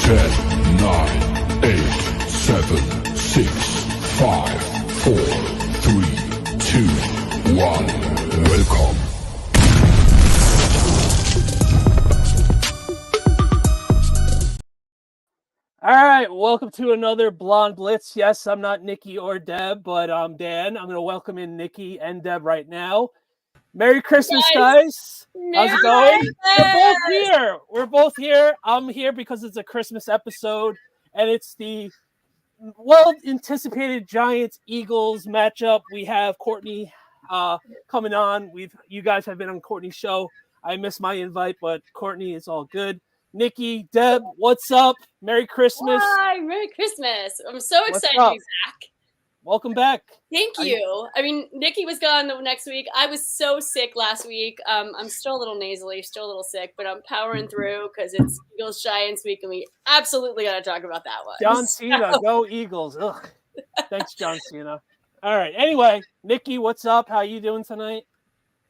10, 9, 8, 7, 6, 5, 4, 3, 2, 1. Welcome. All right, welcome to another Blonde Blitz. Yes, I'm not Nikki or Deb, but I'm Dan. I'm going to welcome in Nikki and Deb right now. Merry Christmas, guys. How's it going? We're both here. I'm here because it's a Christmas episode, and it's the well-anticipated Giants-Eagles matchup. We have Courtney coming on. You guys have been on Courtney's show. I missed my invite, but Courtney, it's all good. Nikki, Deb, what's up? Merry Christmas. Hi, Merry Christmas. I'm so excited to be back. Welcome back. Thank you. I mean, Nikki was gone the next week. I was so sick last week. I'm still a little nasally, still a little sick, but I'm powering through because it's Eagles Giants week, and we absolutely got to talk about that one. John Cena, go Eagles. Ugh. Thanks, John Cena. All right. Anyway, Nikki, what's up? How you doing tonight?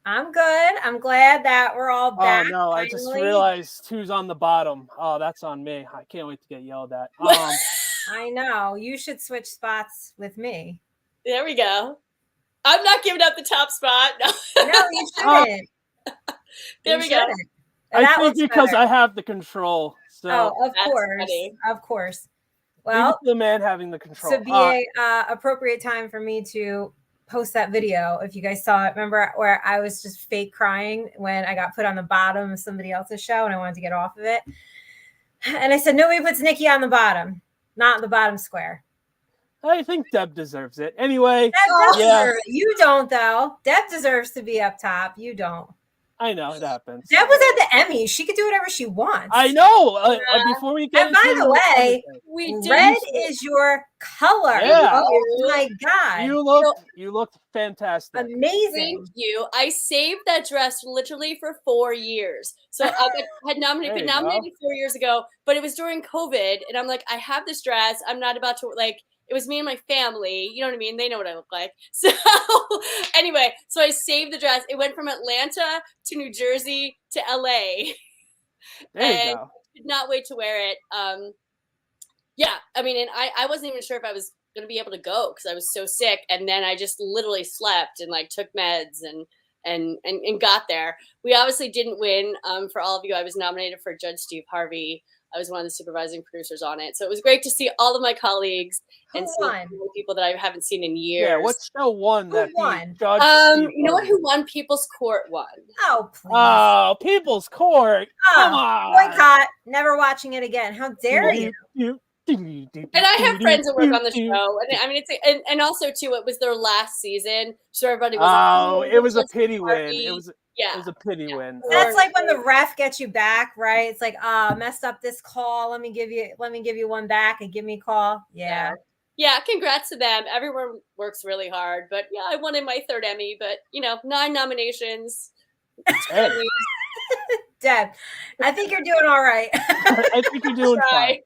I'm good. I'm glad that we're all back. Oh, no, finally. I just realized who's on the bottom. Oh, that's on me. I can't wait to get yelled at. I know. You should switch spots with me. There we go. I'm not giving up the top spot. No, you shouldn't. There we go. I think because better. I have the control. So of course. Funny. Of course. Well, the man having the control. So be a appropriate time for me to post that video. If you guys saw it, remember where I was just fake crying when I got put on the bottom of somebody else's show and I wanted to get off of it. And I said, nobody puts Nikki on the bottom, not the bottom square. I think Deb deserves it. Anyway. You don't, though. Deb deserves to be up top. You don't. I know, it happens. Deb was at the Emmy. She could do whatever she wants. I know. Before we get by the way, red is your color. Yeah. Oh my God. You looked fantastic. Amazing. Thank you. I saved that dress literally for 4 years. So I had nominated 4 years ago, but it was during COVID. And I'm like, I have this dress. I'm not about to it was me and my family. You know what I mean? They know what I look like. So anyway, so I saved the dress. It went from Atlanta to New Jersey to LA. There you go. I did not wait to wear it. Yeah, I mean, and I wasn't even sure if I was going to be able to go because I was so sick. And then I just literally slept and took meds and got there. We obviously didn't win. For all of you, I was nominated for Judge Steve Harvey. I was one of the supervising producers on it. So it was great to see all of my colleagues and see people that I haven't seen in years. Yeah, what show won that? Who won? You know what? Who won? People's Court won. Oh, please. Oh, People's Court. Come on. Boycott. Never watching it again. How dare you? And I have friends that work on the show. And I mean, it's and also, too, it was their last season. So everybody was it was a pity win. It was a pity win. That's like when the ref gets you back, right? It's like, messed up this call. Let me give you one back and give me a call. Yeah. Yeah, congrats to them. Everyone works really hard. But yeah, I wanted my third Emmy, but 9 nominations. Deb, I think you're doing all right. I think you're doing fine.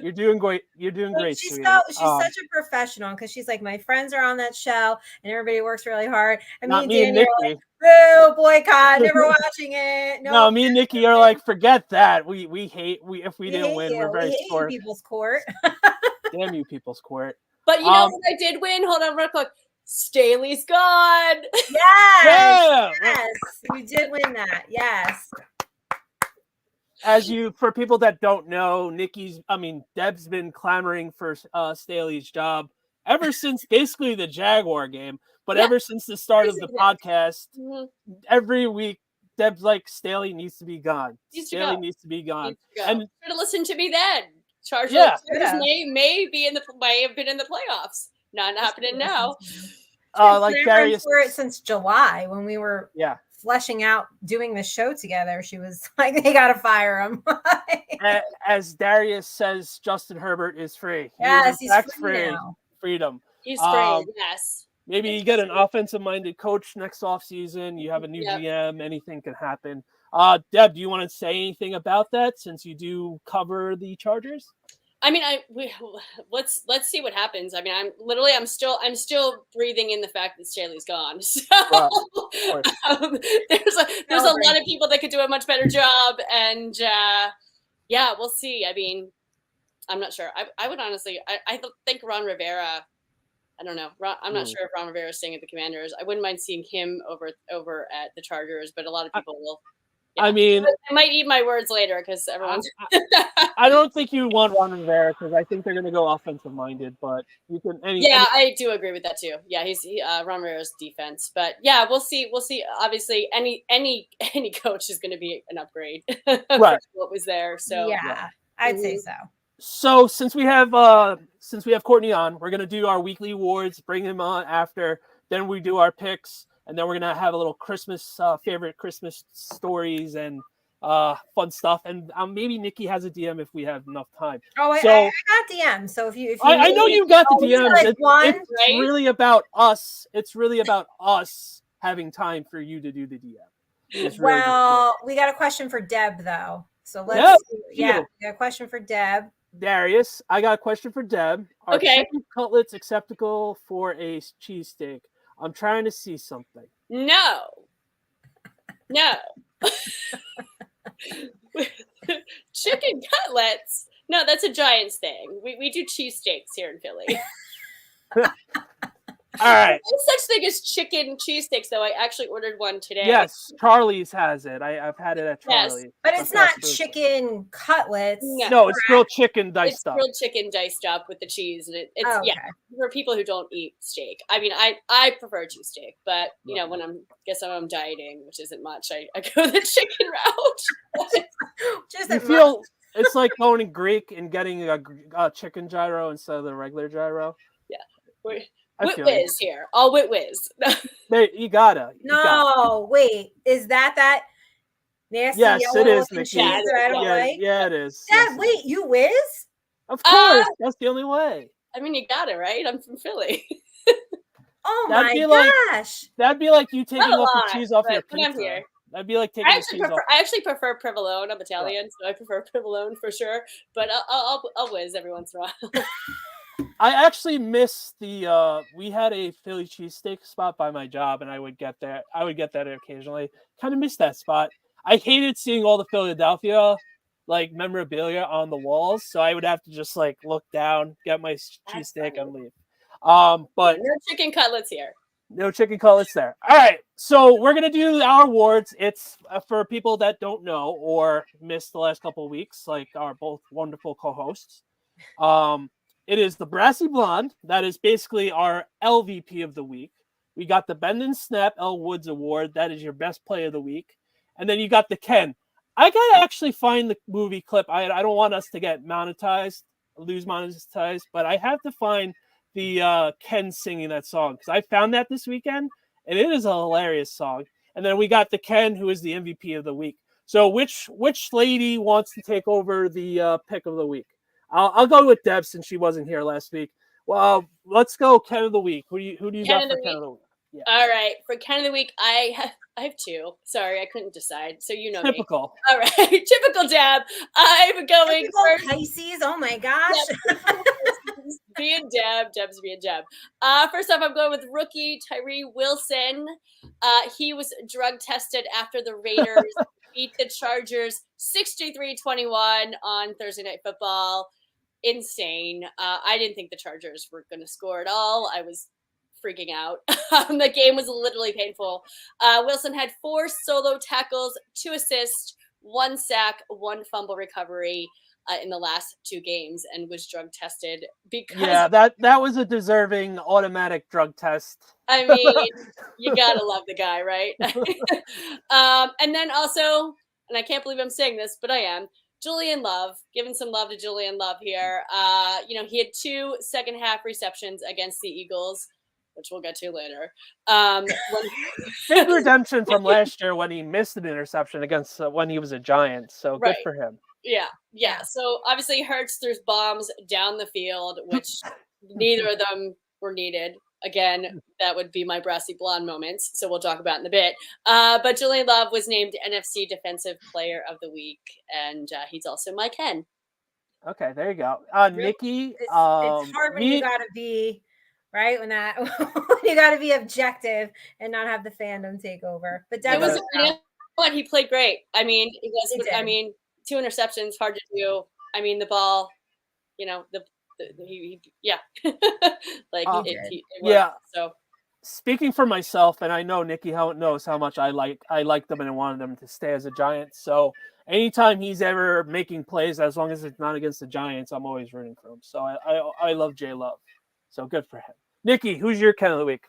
You're doing great. You're doing great. She's such a professional because she's like, my friends are on that show and everybody works really hard. I mean, me and Nikki. Like, boo, boycott, never watching it. No, me and Nikki are like, forget that. We hate if we didn't win. We're very short. People's Court. Damn you, People's Court. But you know what I did win? Hold on real quick. Staley's gone. Yes. You did win that. Yes. For people that don't know, Deb's been clamoring for Staley's job ever since basically the Jaguar game, but ever since the start of the podcast, every week Deb's like, Staley needs to be gone. Staley needs to be gone. And should have listened to me then. Chargers may have been in the playoffs. Not happening now. Like Darius for it since July when we were fleshing out doing the show together. She was like, they gotta fire him. As Darius says, Justin Herbert is free. Yes, he's free now. Freedom. He's free. Yes. Maybe you get an offensive-minded coach next offseason. You have a new GM. Anything can happen. Deb, do you want to say anything about that since you do cover the Chargers? I mean, let's see what happens. I mean, I'm still breathing in the fact that Staley's gone. So there's a lot of people that could do a much better job, and Yeah, we'll see. I mean, I'm not sure. I would honestly, I think Ron Rivera. I don't know. I'm not sure if Ron Rivera is staying at the Commanders. I wouldn't mind seeing him over at the Chargers, but a lot of people will. Yeah. I mean, I might eat my words later because everyone's. I don't think you want Ron Rivera because I think they're going to go offensive minded. But you can. I do agree with that too. Yeah, he's Ron Rivera's defense, but yeah, we'll see. We'll see. Obviously, any coach is going to be an upgrade. Right. What was there? So yeah. I'd say so. So since we have Courtney on, we're gonna do our weekly awards. Bring him on after. Then we do our picks, and then we're gonna have a little Christmas favorite Christmas stories and fun stuff. And maybe Nikki has a DM if we have enough time. Oh, I got DM. So if you I know you got the DMs. Like it's really about us. It's really about us having time for you to do the DM. Well, we got a question for Deb though. So let's we got a question for Deb. Darius, I got a question for Deb. Are chicken cutlets acceptable for a cheesesteak? I'm trying to see something. No. Chicken cutlets? No, that's a Giants thing. We do cheesesteaks here in Philly. All right. There's such thing as chicken cheesesteaks, though. I actually ordered one today. Yes, Charlie's has it. I've had it at Charlie's. Yes, but it's not chicken cutlets. No, it's grilled chicken diced up. It's grilled chicken diced up with the cheese, and it's for people who don't eat steak. I mean, I prefer cheesesteak, but you know, when I'm dieting, which isn't much, I go the chicken route. It's like going to Greek and getting a chicken gyro instead of the regular gyro. Yeah. Wit whiz here. All wit whiz. You gotta. Wait. Is that nasty yellow it is, cheese that I don't like? Yeah, it is. Dad, wait, you whiz? Of course. That's the only way. I mean, you got it, right? I'm from Philly. Oh my gosh. That'd be like you taking off the cheese off your pizza. I'm here. That'd be like taking the cheese off. I actually prefer provolone. I'm Italian, so I prefer provolone for sure. But I'll whiz every once in a while. I actually miss the we had a Philly cheesesteak spot by my job, and I would get that occasionally. Kind of miss that spot. I hated seeing all the Philadelphia like memorabilia on the walls, so I would have to just like look down, get my cheesesteak, and leave. But no chicken cutlets here. No chicken cutlets there. All right, so we're gonna do our awards. It's for people that don't know or missed the last couple of weeks, like our both wonderful co-hosts. It is the Brassy Blonde. That is basically our LVP of the week. We got the Bend and Snap L Woods Award. That is your best play of the week. And then you got the Ken. I got to actually find the movie clip. I don't want us to get lose monetized, but I have to find the Ken singing that song because I found that this weekend, and it is a hilarious song. And then we got the Ken, who is the MVP of the week. So which lady wants to take over the pick of the week? I'll go with Deb since she wasn't here last week. Well, let's go Ken of the week. Who do you got for Ken of the week? Yeah. All right, for Ken of the week, I have two. Sorry, I couldn't decide. So you know typical. Me. All right, typical Deb. I'm going typical Pisces. Oh my gosh. Deb's being Deb. First off, I'm going with rookie Tyree Wilson. He was drug tested after the Raiders beat the Chargers 63-21 on Thursday Night Football. Insane. I didn't think the Chargers were going to score at all. I was freaking out. The game was literally painful. Wilson had 4 solo tackles, 2 assists, 1 sack, 1 fumble recovery in the last 2 games, and was drug tested because that was a deserving automatic drug test. I mean, you gotta love the guy, right? And then also, and I can't believe I'm saying this, but I am. Julian Love, giving some love to Julian Love here. He had 2 second half receptions against the Eagles, which we'll get to later. Big redemption from last year when he missed an interception against when he was a Giant. So good for him. Yeah. So obviously Hurts threw bombs down the field, which neither of them were needed. Again, that would be my Brassy Blonde moments. So we'll talk about in a bit. But Julian Love was named NFC Defensive Player of the Week, and he's also my Ken. Okay, there you go. Nikki, it's hard when you gotta be right when you gotta be objective and not have the fandom take over. But he played great. I mean, 2 interceptions, hard to do. I mean, the ball, yeah, like it worked, yeah. So speaking for myself, and I know Nikki knows how much I like them and wanted them to stay as a Giant. So anytime he's ever making plays, as long as it's not against the Giants, I'm always rooting for him. So I love J Love. So good for him. Nikki, who's your Ken of the week?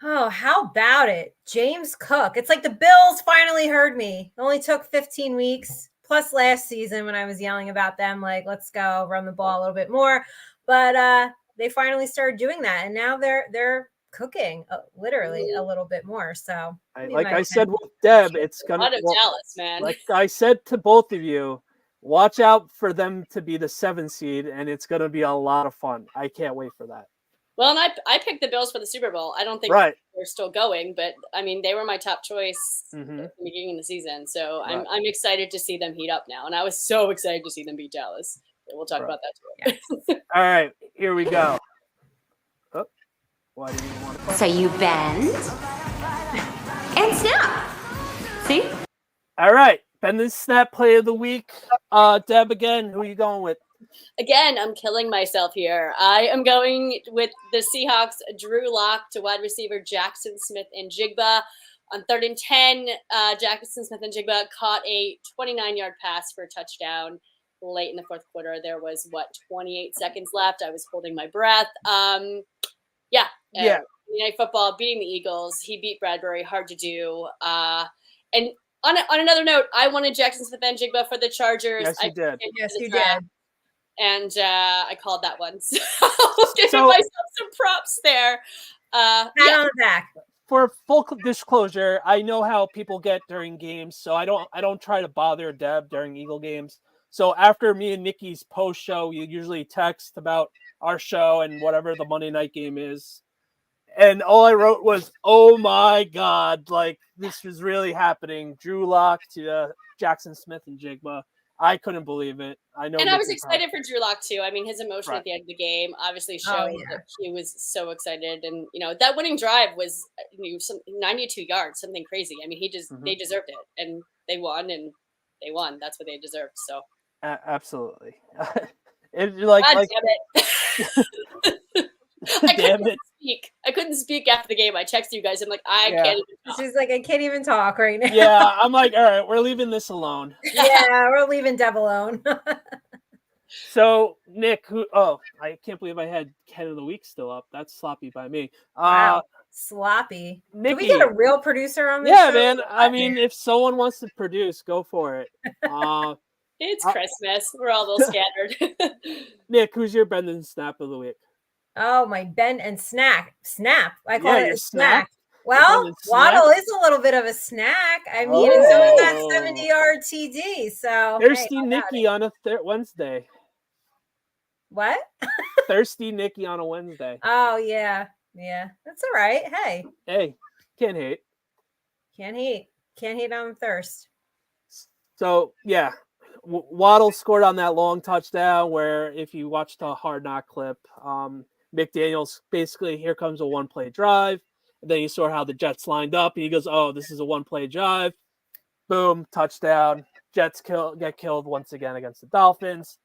Oh, how about it? James Cook. It's like the Bills finally heard me. It only took 15 weeks, plus last season when I was yelling about them, like, let's go run the ball a little bit more. But they finally started doing that, and now they're cooking literally a little bit more. So, like I said with Deb, it's gonna. A lot of Dallas, man. Like I said to both of you, watch out for them to be the 7 seed, and it's gonna be a lot of fun. I can't wait for that. Well, and I picked the Bills for the Super Bowl. I don't think they're still going, but I mean, they were my top choice at the beginning of the season. So I'm excited to see them heat up now. And I was so excited to see them beat Dallas. We'll talk about that too. Yes. All right, here we go. Oh, why didn't you want to play? So you bend and snap. See? All right, bend and snap play of the week. Deb, again, who are you going with? Again, I'm killing myself here. I am going with the Seahawks, Drew Lock to wide receiver Jackson Smith-Njigba. On 3rd and 10, Jackson Smith-Njigba caught a 29-yard pass for a touchdown late in the fourth quarter. There was, 28 seconds left. I was holding my breath. Yeah. Monday Night Football, beating the Eagles. He beat Bradbury. Hard to do. And on another note, I wanted Jackson Smith-Njigba for the Chargers. Yes, you did. Yes, you did. And I called that one. So giving myself some props there. Pat on the back. For full disclosure, I know how people get during games, so I don't try to bother Deb during Eagle games. So after me and Nikki's post show, you usually text about our show and whatever the Monday night game is. And all I wrote was, "Oh my God, like this was really happening." Drew Lock to Jackson Smith-Njigba. I couldn't believe it. I know, and I was excited for Drew Lock too. I mean, his emotion at the end of the game obviously showed that he was so excited, and that winning drive was 92 yards, something crazy. I mean, they deserved it, and they won, That's what they deserved. So absolutely. God damn it! I couldn't speak after the game. I texted you guys. I'm like, I can't even talk. She's like, I can't even talk right now. Yeah, I'm like, all right, we're leaving this alone. Yeah, we're leaving Deb alone. So, Nick, I can't believe I had Ken of the Week still up. That's sloppy by me. Wow, sloppy. Nikki, do we get a real producer on this show? Yeah, man. I mean, if someone wants to produce, go for it. It's Christmas. We're all a little scattered. Nick, who's your bend and snap of the week? Oh, my bend and snap. I call it a snack. Well, Waddle is a little bit of a snack. I mean, it's only that 70-yard TD. So Thirsty Nikki on a Wednesday. What? Thirsty Nikki on a Wednesday. Oh, yeah. Yeah. That's all right. Hey, can't hate. Can't hate on thirst. So, yeah. Waddle scored on that long touchdown where if you watch the Hard Knock clip, McDaniels basically, here comes a one-play drive. And then you saw how the Jets lined up, and he goes, oh, this is a one-play drive. Boom, touchdown. Jets get killed once again against the Dolphins.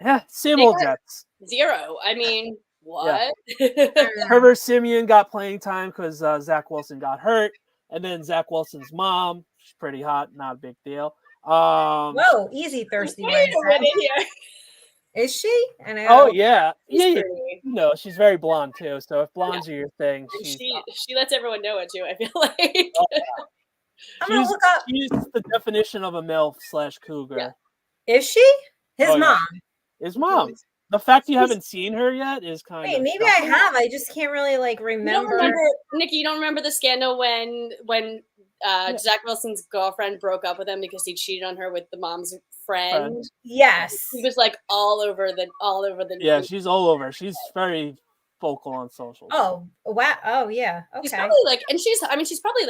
Yeah, same old Jets. 0. I mean, what? Yeah. Herbert Simeon got playing time because Zach Wilson got hurt. And then Zach Wilson's mom, she's pretty hot, not a big deal. Whoa, easy thirsty. Is she? Oh yeah. No, she's very blonde too. So if blondes are your thing, she lets everyone know it too. I feel like she's the definition of a MILF / cougar. Yeah. Is she? His mom. His mom. The fact you haven't seen her yet is kind of. Maybe I have. I just can't really remember. Nikki, you don't remember the scandal when Zach Wilson's girlfriend broke up with him because he cheated on her with the mom's friend. Yes, he was all over the. Yeah, news. She's all over. She's very vocal on socials. Oh wow! Oh yeah. Okay. She's probably she's probably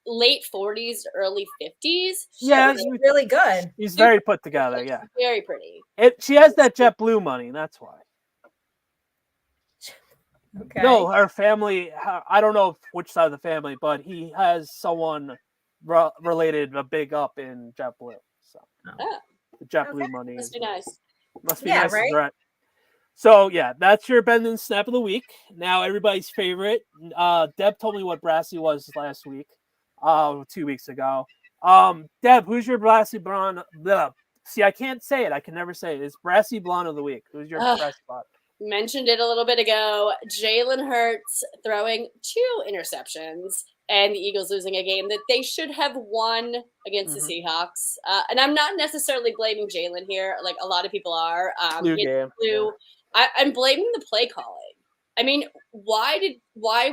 late 40s, early 50s. Yeah, she's really good. She's very put together. Yeah, very pretty. She has that JetBlue money. That's why. Okay. No, her family, I don't know which side of the family, but he has someone related a big up in JetBlue. So Oh, The JetBlue Okay. money must is be nice. must be Yeah, nice, right? right? So yeah, that's your bend and snap of the week. Now everybody's favorite. Deb told me what Brassy was last week, 2 weeks ago. Deb, who's your Brassy Blonde? See, I can't say it. I can never say it. It's Brassy Blonde of the week. Who's your Brassy Blonde? Mentioned it a little bit ago. Jalen Hurts throwing 2 interceptions and the Eagles losing a game that they should have won against the Seahawks. And I'm not necessarily blaming Jalen here, like a lot of people are. Flu game. Yeah. I'm blaming the play calling. I mean, why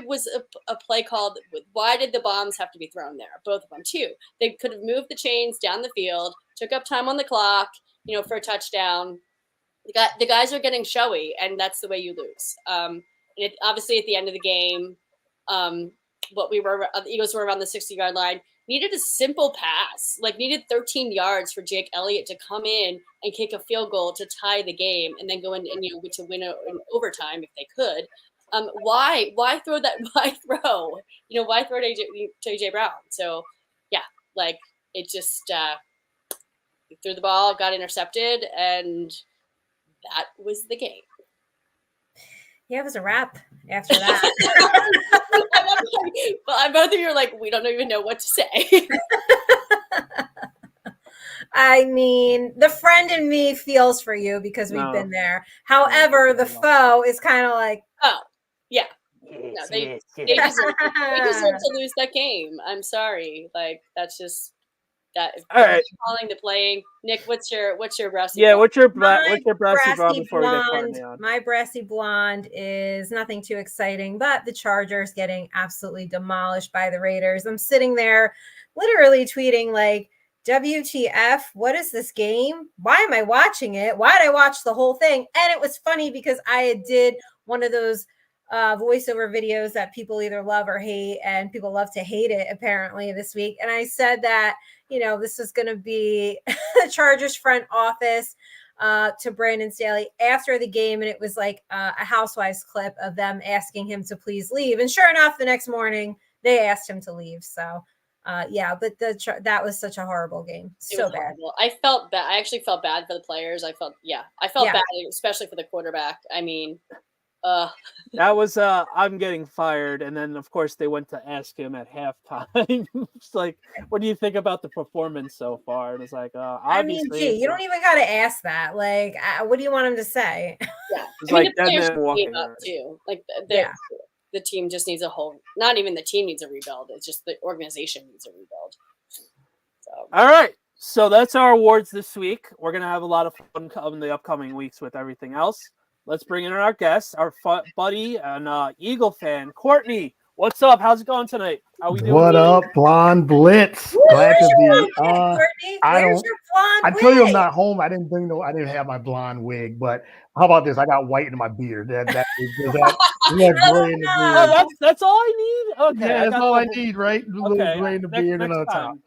was a play called? Why did the bombs have to be thrown there? Both of them, too. They could have moved the chains down the field, took up time on the clock, for a touchdown. The guys are getting showy, and that's the way you lose. Obviously, at the end of the game, the Eagles were around the 60-yard line. Needed a simple pass, needed 13 yards for Jake Elliott to come in and kick a field goal to tie the game, and then go in and to win in overtime if they could. Why throw that? Why throw? Why throw to AJ Brown? So yeah, it just threw the ball, got intercepted, and that was the game. Yeah, it was a wrap after that. But both of you are like, we don't even know what to say. I mean, the friend in me feels for you because we've been there. However, the foe is kind of like, oh, yeah. No, they deserve to lose that game. I'm sorry. That's just that. All right. Calling the playing. Nick, what's your Brassy? Yeah, Blonde? what's your Brassy Blonde before we get Courtney on? My Brassy Blonde is nothing too exciting, but the Chargers getting absolutely demolished by the Raiders. I'm sitting there literally tweeting WTF, what is this game? Why am I watching it? Why did I watch the whole thing? And it was funny because I did one of those voiceover videos that people either love or hate, and people love to hate it apparently this week. And I said that, this was going to be the Chargers front office to Brandon Staley after the game. And it was a Housewives clip of them asking him to please leave. And sure enough, the next morning they asked him to leave. So but that was such a horrible game. So bad. Horrible. I felt bad. I actually felt bad for the players. I felt bad, especially for the quarterback. I mean, that was I'm getting fired, and then of course they went to ask him at halftime. It's what do you think about the performance so far? And it's obviously, you don't even got to ask that. What do you want him to say? Yeah, it's the players walking up too. The team just needs not even the team needs a rebuild. It's just the organization needs a rebuild. So. All right. So that's our awards this week. We're going to have a lot of fun in the upcoming weeks with everything else. Let's bring in our guest, our buddy and Eagle fan, Courtney. What's up? How's it going tonight? How we doing? What up, Blonde Blitz? Glad to be. Where's your blonde I wig? tell you, I'm not home. I didn't have my blonde wig, but how about this? I got white in my beard. That gray in the beard. Oh, that's all I need. Okay, yeah, that's all I need, right? A little gray in the beard and on top.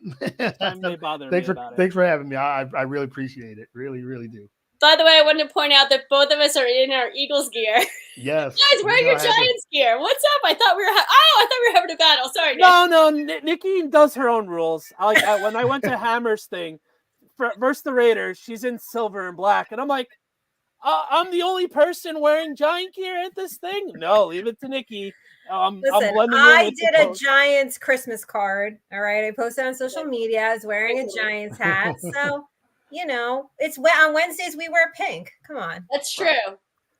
Thanks for having me. I really appreciate it. Really, really do. By the way, I wanted to point out that both of us are in our Eagles gear. Yes. Guys, wearing your Giants gear. What's up? I thought we were having a battle. Sorry, Nick. No, Nikki does her own rules. When I went to Hammer's thing versus the Raiders, she's in silver and black, and I'm like, I'm the only person wearing Giant gear at this thing. No, leave it to Nikki. Listen, I did a Giants Christmas card. All right, I posted on social media. I was wearing a Giants hat, so. It's on Wednesdays we wear pink. Come on. That's true.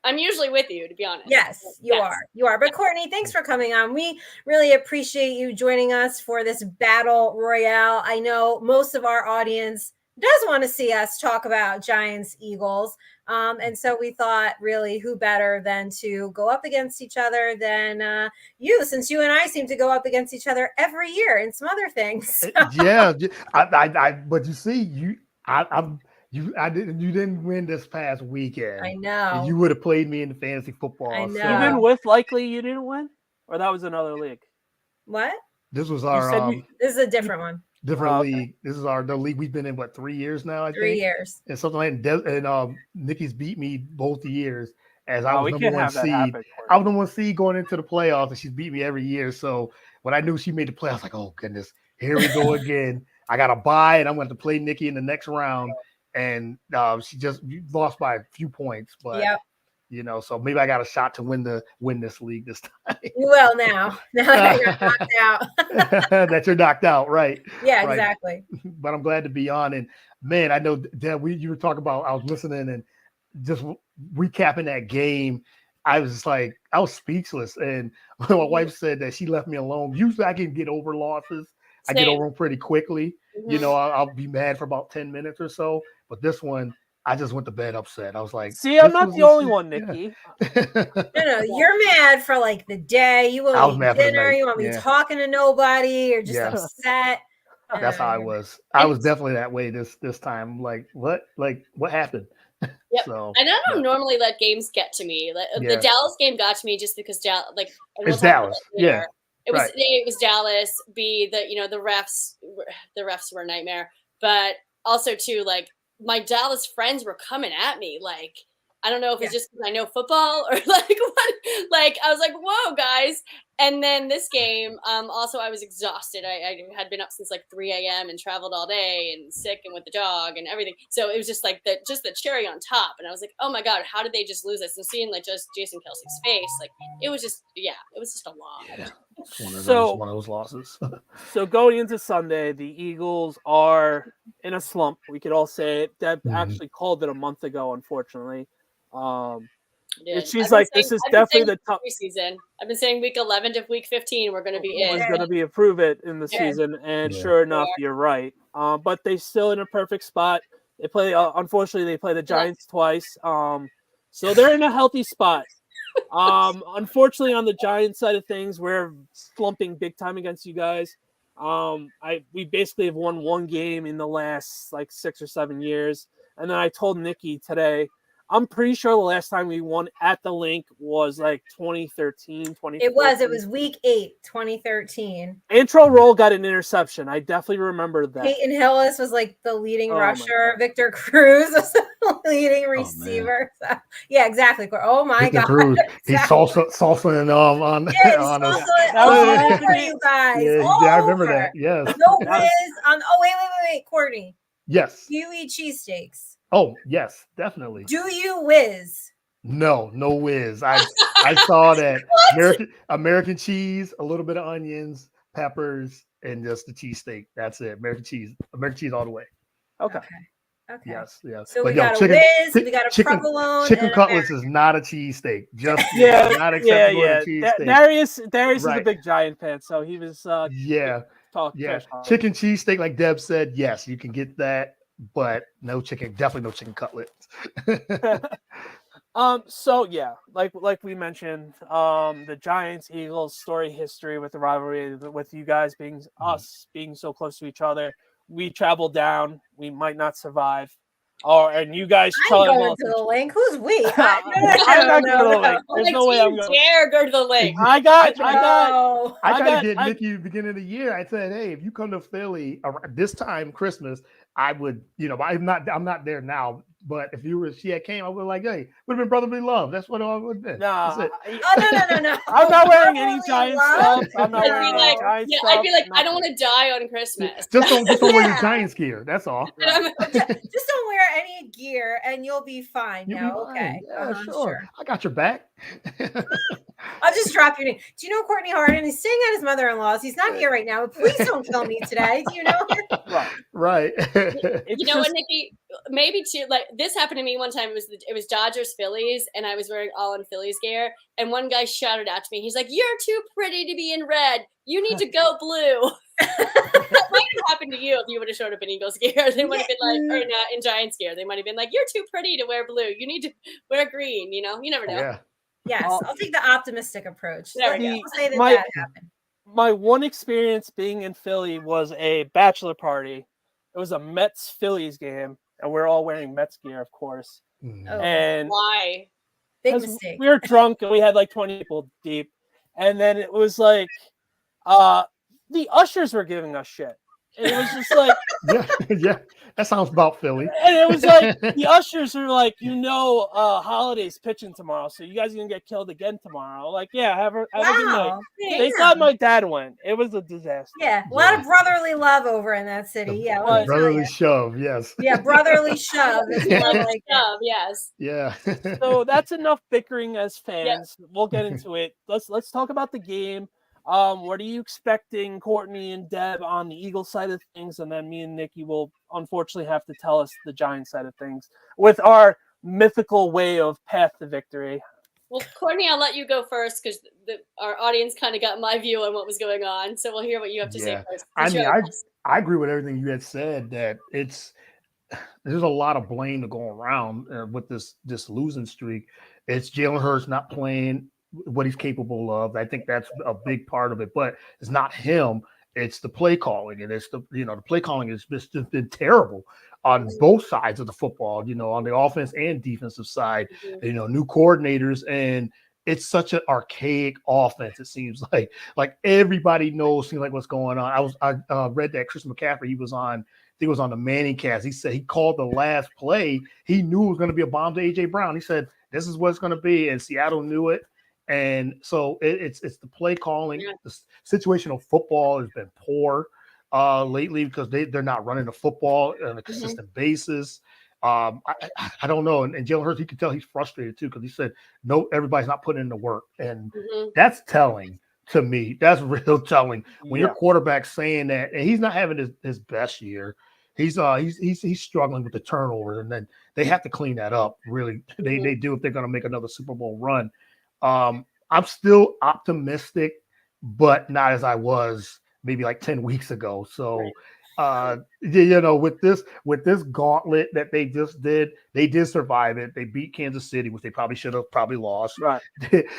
I'm usually with you, to be honest. Yes, you are. You are. But Courtney, thanks for coming on. We really appreciate you joining us for this battle royale. I know most of our audience does want to see us talk about Giants, Eagles. And so we thought, really, who better than to go up against each other than you, since you and I seem to go up against each other every year in some other things. Yeah. But you see, you didn't win this past weekend. I know. You would have played me in the fantasy football. I know. So. Even with likely you didn't win, or that was another league. What? This was our. This is a different one. Different league. This is the league we've been in. 3 years now? I think 3 years. And something like that. And Nikki's beat me both years as I was number one seed. I was number one seed going into the playoffs, and she's beat me every year. So when I knew she made the playoffs, I was like, oh goodness, here we go again. I got a bye, and I'm going to play Nikki in the next round, and she just lost by a few points. But so maybe I got a shot to win this league this time. You will now. Now that you're knocked out. That you're knocked out, right? Yeah, right. exactly. But I'm glad to be on. And man, I know that you were talking about. I was listening and just recapping that game. I was speechless. And my wife said that she left me alone. Usually I can get over losses. Same. I get over them pretty quickly. Mm-hmm. I'll be mad for about 10 minutes or so. But this one, I just went to bed upset. I was like, see, I'm not the only one, Nikki. Yeah. No, you're mad for like the day. You won't eat dinner. You won't be talking to nobody. You're just upset. That's how I was. I was definitely that way this time. Like, what happened? Yep. So, and I don't normally let games get to me. The Dallas game got to me just because it's Dallas. Yeah. It was it was Dallas. The refs were a nightmare. But also too, like, my Dallas friends were coming at me. Like, I don't know if it's just because I know football or like what. Like, I was like, whoa, guys. And then this game, also I was exhausted. I had been up since like 3 a.m. and traveled all day and sick and with the dog and everything. So it was just like the cherry on top. And I was like, oh my God, how did they just lose this? And seeing like just Jason Kelsey's face, like it was just a lot. Yeah. One of those losses. So going into Sunday, the Eagles are in a slump. We could all say it. Deb actually called it a month ago, unfortunately. She's like, this is definitely the top season. I've been saying week 11 to week 15, we're going to be in. It's going to be approve it in the season, and sure enough, you're right. But they still in a perfect spot. They play. Unfortunately, they play the Giants twice. So they're in a healthy spot. Unfortunately, on the Giants side of things, we're slumping big time against you guys. We basically have won one game in the last like 6 or 7 years, and then I told Nikki today. I'm pretty sure the last time we won at the link was like 2013, 2014. It was week 8, 2013. Antro Roll got an interception. I definitely remember that. Peyton Hillis was like the leading rusher. Victor Cruz was the leading receiver. So, yeah, exactly. Oh my Victor God. Cruz. He's salsa on us. All over you guys. I remember that. Yes. No whiz on. Oh, wait, Courtney. Yes. Do you eat cheesesteaks? Oh, yes, definitely. Do you whiz? No whiz. I saw that American cheese, a little bit of onions, peppers, and just the cheesesteak. That's it. American cheese all the way. Okay. Yes. So we got a whiz, we got a provolone. Chicken cutlets is not a cheesesteak. Just not acceptable cheesesteak. Darius is a big Giant fan, so he was Chicken cheesesteak, like Deb said, yes, you can get that. But definitely no chicken cutlets. So yeah, like we mentioned, the Giants Eagles story history with the rivalry with you guys being so close to each other. We traveled down. We might not survive. And you guys I'm going to the link. Who's we? I'm not going to the link. There's no way I'm going. Dare go to the link. I tried to get Nikki beginning of the year. I said, hey, if you come to Philly around this time Christmas, I would, I'm not there now. But if she had came, I would have like, hey, would have been brotherly love. That's what I would have been. No. No. I'm not wearing any Giants stuff. I'm not wearing any Giants stuff. I'd be like, I don't want to die on Christmas. Just don't wear your Giants gear. That's all. Just don't wear any gear and you'll be fine. Okay. Yeah, sure. I got your back. I'll just drop your name. Do you know Courtney Harden? He's staying at his mother-in-law's. He's not here right now. Please don't kill me today. Do you know him? Right. You know what, Nikki? Maybe too. Like this happened to me one time. It was Dodgers Phillies, and I was wearing all in Phillies gear. And one guy shouted out to me. He's like, "You're too pretty to be in red. You need to go blue." That might have happened to you if you would have showed up in Eagles gear. They would have been like, or in Giants gear. They might have been like, "You're too pretty to wear blue. You need to wear green." You never know. Yeah. Yes, I'll take the optimistic approach. There we go. I'll say that happened. My one experience being in Philly was a bachelor party. It was a Mets-Phillies game, and we're all wearing Mets gear, of course. Oh, and why? Big mistake. We were drunk, and we had like 20 people deep. And then it was like the ushers were giving us shit. And it was just like, yeah, that sounds about Philly. and it was like the ushers are like, Holiday's pitching tomorrow, so you guys are gonna get killed again tomorrow. Like, yeah, have a good night. Thank God my dad went. It was a disaster. Yeah, a lot of brotherly love over in that city. Yeah, let me tell brotherly you. shove, yes. Yeah, brotherly shove. Is what I like. Shove, yes. Yeah. So that's enough bickering as fans. Yeah. We'll get into it. Let's talk about the game. What are you expecting, Courtney and Deb, on the Eagles side of things? And then me and Nikki will unfortunately have to tell us the Giants side of things with our mythical way of path to victory. Well, Courtney, I'll let you go first because our audience kind of got my view on what was going on. So we'll hear what you have to say first. I mean, I agree with everything you had said, that there's a lot of blame to go around with this losing streak. It's Jalen Hurts not playing what he's capable of. I think that's a big part of it, but it's not him. It's the play calling, and it's the play calling has just been terrible on both sides of the football, on the offense and defensive side, new coordinators, and it's such an archaic offense. It seems like everybody seems like what's going on. I read that Chris McCaffrey, he was on the Manning cast. He said he called the last play. He knew it was going to be a bomb to AJ Brown. He said, this is what it's going to be. And Seattle knew it. And so it's the play calling. Yeah. The situational football has been poor lately because they're not running the football on a consistent basis. I don't know. And Jalen Hurts, you can tell he's frustrated too, because he said, no, everybody's not putting in the work. And that's telling to me. That's real telling when your quarterback's saying that, and he's not having his best year. He's struggling with the turnovers, and then they have to clean that up. Really, they do if they're going to make another Super Bowl run. I'm still optimistic, but not as I was maybe like 10 weeks ago. So, with this gauntlet that they just did, they did survive it. They beat Kansas City, which they probably should have lost. Right.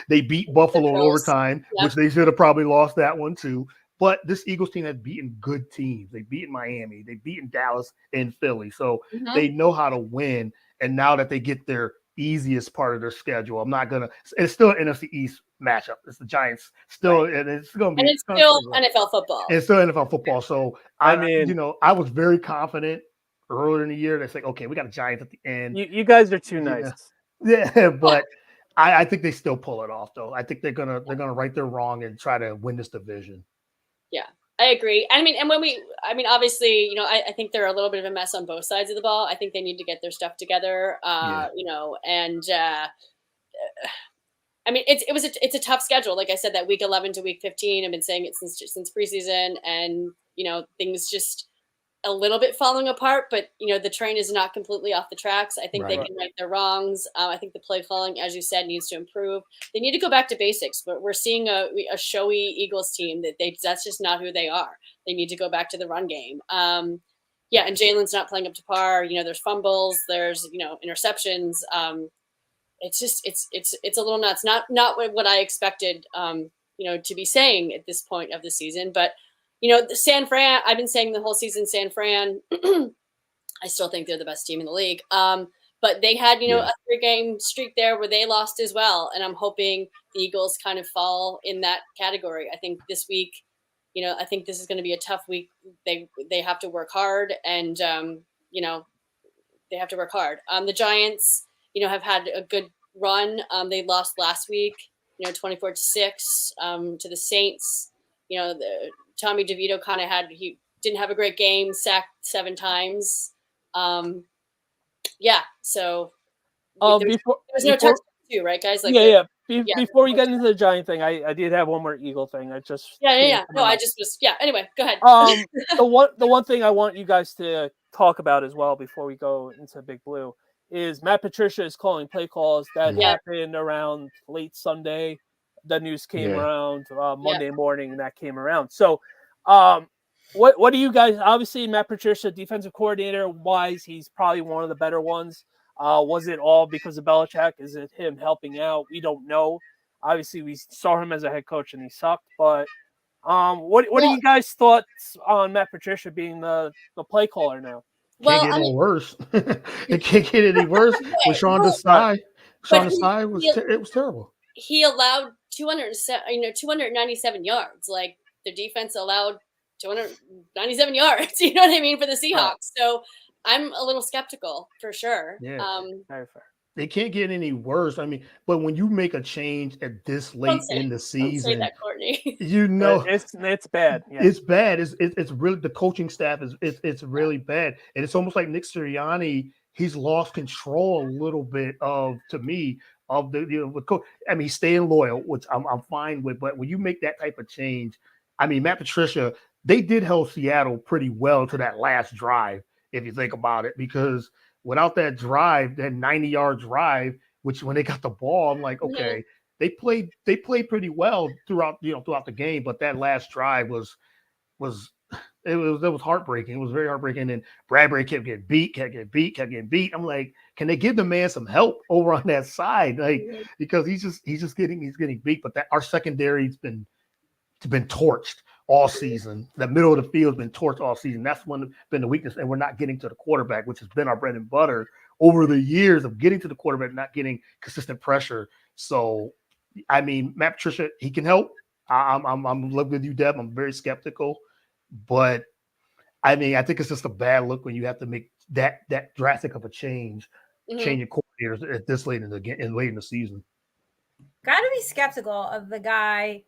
They beat Buffalo in overtime, which they should have probably lost that one too. But this Eagles team has beaten good teams. They've beaten Miami. They've beaten Dallas and Philly. So they know how to win. And now that they get their easiest part of their schedule, it's still an NFC East matchup. It's the Giants still, and it's going to be. And it's still NFL football. It's still NFL football. So, I was very confident earlier in the year. That's like, okay, we got the Giants at the end. You guys are too nice. Yeah, but I think they still pull it off, though. I think they're gonna right their wrong and try to win this division. Yeah, I agree. Obviously, I think they're a little bit of a mess on both sides of the ball. I think they need to get their stuff together, it's a tough schedule. Like I said, that week 11 to week 15, I've been saying it since preseason, and, things just a little bit falling apart, but the train is not completely off the tracks. I think they can right their wrongs. I think the play calling, as you said, needs to improve. They need to go back to basics, but we're seeing a showy Eagles team that's just not who they are. They need to go back to the run game. And Jalen's not playing up to par. There's fumbles, there's interceptions. It's a little nuts. Not what I expected to be saying at this point of the season, but San Fran, I've been saying the whole season, San Fran, I still think they're the best team in the league. But they had, a 3-game streak there where they lost as well. And I'm hoping the Eagles kind of fall in that category. I think this week, I think this is going to be a tough week. They have to work hard, and, they have to work hard. The Giants, have had a good run. They lost last week, 24-6 to the Saints. Tommy DeVito he didn't have a great game, sacked 7 times. So there was no touchdown too, right, guys? Before we get into the Giant thing, I did have one more Eagle thing. I just Anyway, go ahead. The one thing I want you guys to talk about as well before we go into Big Blue is Matt Patricia is calling play calls that happened around late Sunday. The news came around Monday morning, and that came around. So, what do you guys? Obviously, Matt Patricia, defensive coordinator wise, he's probably one of the better ones. Was it all because of Belichick? Is it him helping out? We don't know. Obviously, we saw him as a head coach, and he sucked. But what are you guys' thoughts on Matt Patricia being the play caller now? Can't get any worse. It can't get any worse. With Sean Desai, it was terrible. He allowed 297 yards. Like, the defense allowed 297 yards. You know what I mean, for the Seahawks. So I'm a little skeptical for sure. Yeah. Very fair. They can't get any worse. I mean, but when you make a change at this late in the season, don't say that, Courtney. you know it's bad. Yeah. It's bad. It's really, the coaching staff it's really bad, and it's almost like Nick Sirianni. He's lost control a little bit of the with coach. I mean, he's staying loyal, which I'm fine with. But when you make that type of change, I mean, Matt Patricia, they did help Seattle pretty well to that last drive, if you think about it, because without that drive, that 90-yard drive, which when they got the ball, I'm like, okay, they played pretty well throughout the game, but that last drive was heartbreaking. It was very heartbreaking. And Bradbury kept getting beat. I'm like, can they give the man some help over on that side? Like, because he's getting beat. But that our secondary's been torched all season. The middle of the field has been torched all season. That's been the weakness, and we're not getting to the quarterback, which has been our bread and butter over the years of getting to the quarterback, not getting consistent pressure. So, I mean, Matt Patricia, he can help. I'm looking with you, Deb. I'm very skeptical, but I mean, I think it's just a bad look when you have to make that drastic of a change, changing coordinators at this late in the season. Got to be skeptical of the guy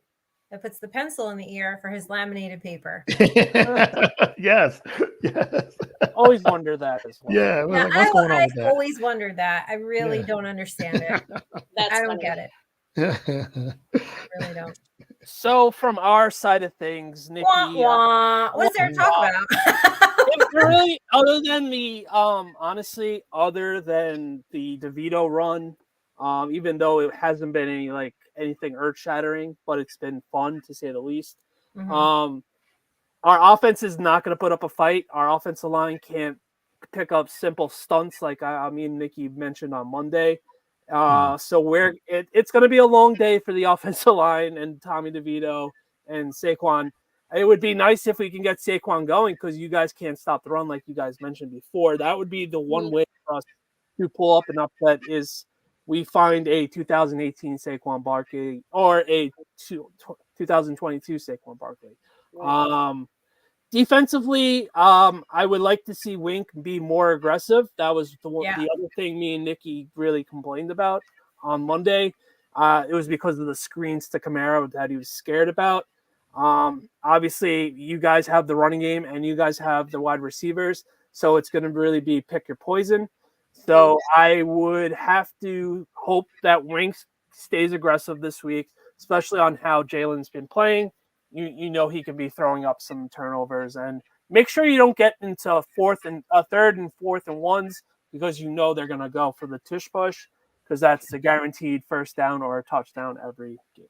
that puts the pencil in the ear for his laminated paper. Yes. Always wonder that as well. Yeah, like, what's going on with that? I've always wondered that. I really don't understand it. I don't get it. Really don't. So from our side of things, Nikki, what is there to talk about? Really, other than the honestly, other than the DeVito run, even though it hasn't been anything earth-shattering, but it's been fun to say the least. Our offense is not going to put up a fight. Our offensive line can't pick up simple stunts like me and Nikki mentioned on Monday. So it's going to be a long day for the offensive line and Tommy DeVito and Saquon. It would be nice if we can get Saquon going, because you guys can't stop the run like you guys mentioned before. That would be the one way for us to pull up an upset, is we find a 2018 Saquon Barkley or a 2022 Saquon Barkley. Defensively, I would like to see Wink be more aggressive. That was the other thing me and Nikki really complained about on Monday. It was because of the screens to Kamara that he was scared about. Obviously, you guys have the running game and you guys have the wide receivers, so it's going to really be pick your poison. So I would have to hope that Wink stays aggressive this week, especially on how Jalen's been playing. You know he can be throwing up some turnovers, and make sure you don't get into third and fourth and ones, because you know they're going to go for the tush push, because that's a guaranteed first down or a touchdown every game.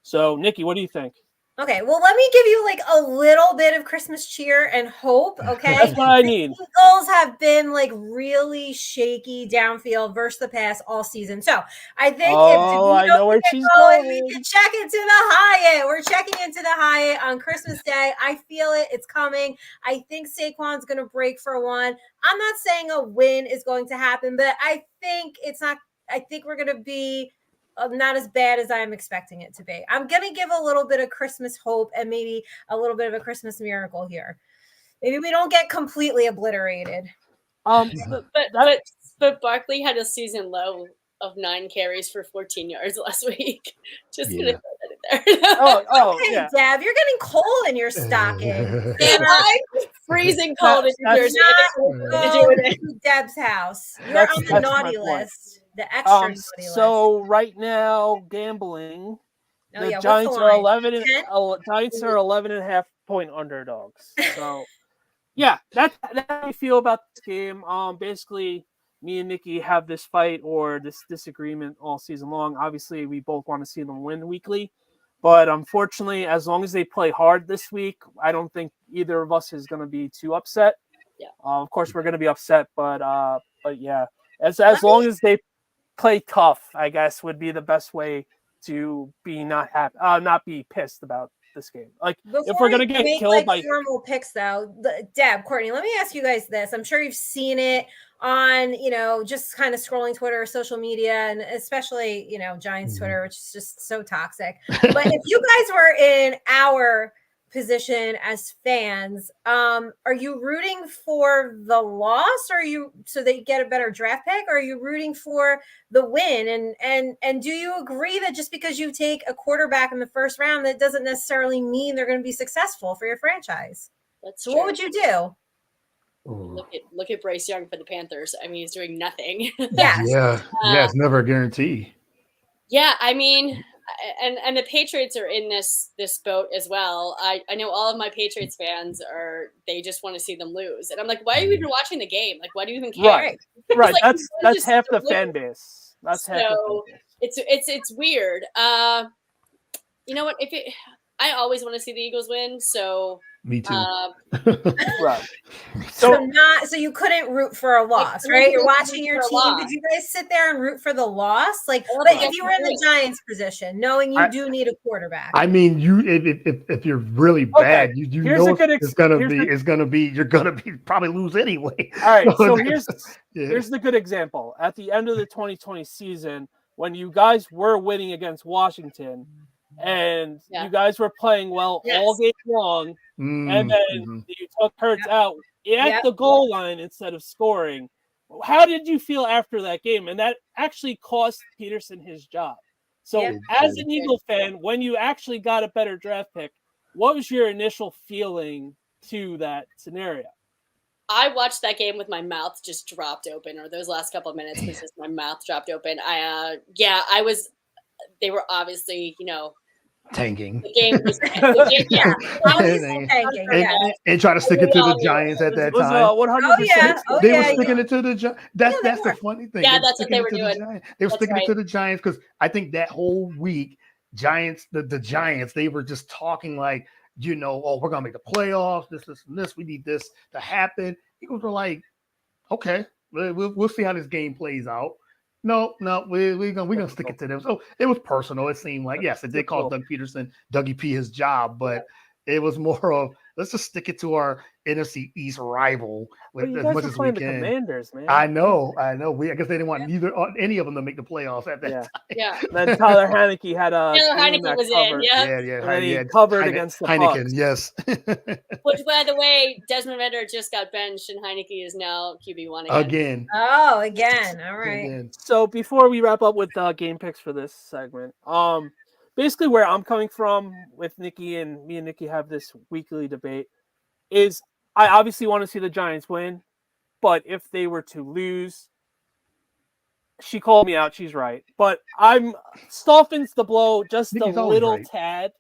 So, Nikki, what do you think? Okay, well, let me give you a little bit of Christmas cheer and hope, okay? That's what I need. The Eagles have been really shaky downfield versus the pass all season. So I think I know where she's going. We can check into the Hyatt. We're checking into the Hyatt on Christmas Day. I feel it. It's coming. I think Saquon's going to break for one. I'm not saying a win is going to happen, but I think it's not. I think we're going to be not as bad as I'm expecting it to be. I'm going to give a little bit of Christmas hope and maybe a little bit of a Christmas miracle here. Maybe we don't get completely obliterated. But Barkley had a season low of 9 carries for 14 yards last week. Just gonna throw that in there. Okay, yeah. Deb, you're getting cold in your stocking. I'm freezing cold in New Jersey. Deb's house. You're on the naughty list. The extra naughty list. So right now, gambling, the Giants are 11.5 point underdogs. So yeah, that's how we feel about this game. Basically, me and Nikki have this fight or this disagreement all season long. Obviously, we both want to see them win weekly, but unfortunately, as long as they play hard this week, I don't think either of us is going to be too upset. Yeah. Of course, we're going to be upset, but yeah, as long as they play tough, I guess would be the best way to be not be pissed about this game. If we're gonna get killed by formal picks, though, Deb, Courtney, let me ask you guys this. I'm sure you've seen it on, just kind of scrolling Twitter or social media, and especially, Giants Twitter, which is just so toxic. But if you guys were in our position as fans, are you rooting for the loss, or are you so that you get a better draft pick, or are you rooting for the win? And do you agree that just because you take a quarterback in the first round, that doesn't necessarily mean they're going to be successful for your franchise? So what would you do? Look at Bryce Young for the Panthers. I mean, he's doing nothing. Yes. Yeah, it's never a guarantee. Yeah, I mean, and the Patriots are in this boat as well. I know all of my Patriots fans they just want to see them lose, and I'm like, why are you even watching the game? Like, why do you even care? Right. Like, that's half the fan base. That's half the fan base. It's weird. You know what? I always want to see the Eagles win. So me too. Right. So you couldn't root for a loss, right? You're watching your team. Did you guys sit there and root for the loss? Like, but if you were in the Giants position, knowing you do need a quarterback. I mean, if you're really bad, you know it's gonna be you're gonna be probably lose anyway. All right. So here's the good example. At the end of the 2020 season, when you guys were winning against Washington, and you guys were playing well all game long, and then you took Hurts out at the goal line instead of scoring. How did you feel after that game? And that actually cost Peterson his job. So as an Eagle fan, when you actually got a better draft pick, what was your initial feeling to that scenario? I watched that game with my mouth just dropped open, or those last couple of minutes was just my mouth dropped open. They were obviously, tanking. The game was tanking. And try to stick it to the Giants at that time. 100%. They were sticking it to the Giants. That's the funny thing. Yeah, that's what they were doing. They were sticking it to the Giants because I think that whole week, the Giants, they were just talking like, we're gonna make the playoffs. This, and this. We need this to happen. Eagles were like, okay, we'll see how this game plays out. No, we're gonna stick it to them. So it was personal. It seemed like, yes, it did cost Doug Peterson, Dougie P, his job, but it was more of let's just stick it to our NFC East rival as much as we can. The Commanders, man. I know. I guess they didn't want any of them to make the playoffs at that time. Yeah. Then Tyler Heineke had Heineke was covered. in. He covered against the Heineken. Bucks. Yes. Which, by the way, Desmond Ridder just got benched, and Heineke is now QB1 again. Oh, again. All right. Again. So before we wrap up with game picks for this segment, basically where I'm coming from with Nikki, and me and Nikki have this weekly debate, is I obviously want to see the Giants win, but if they were to lose, she called me out. She's right. But I'm softens the blow just Nikki's a little right. tad.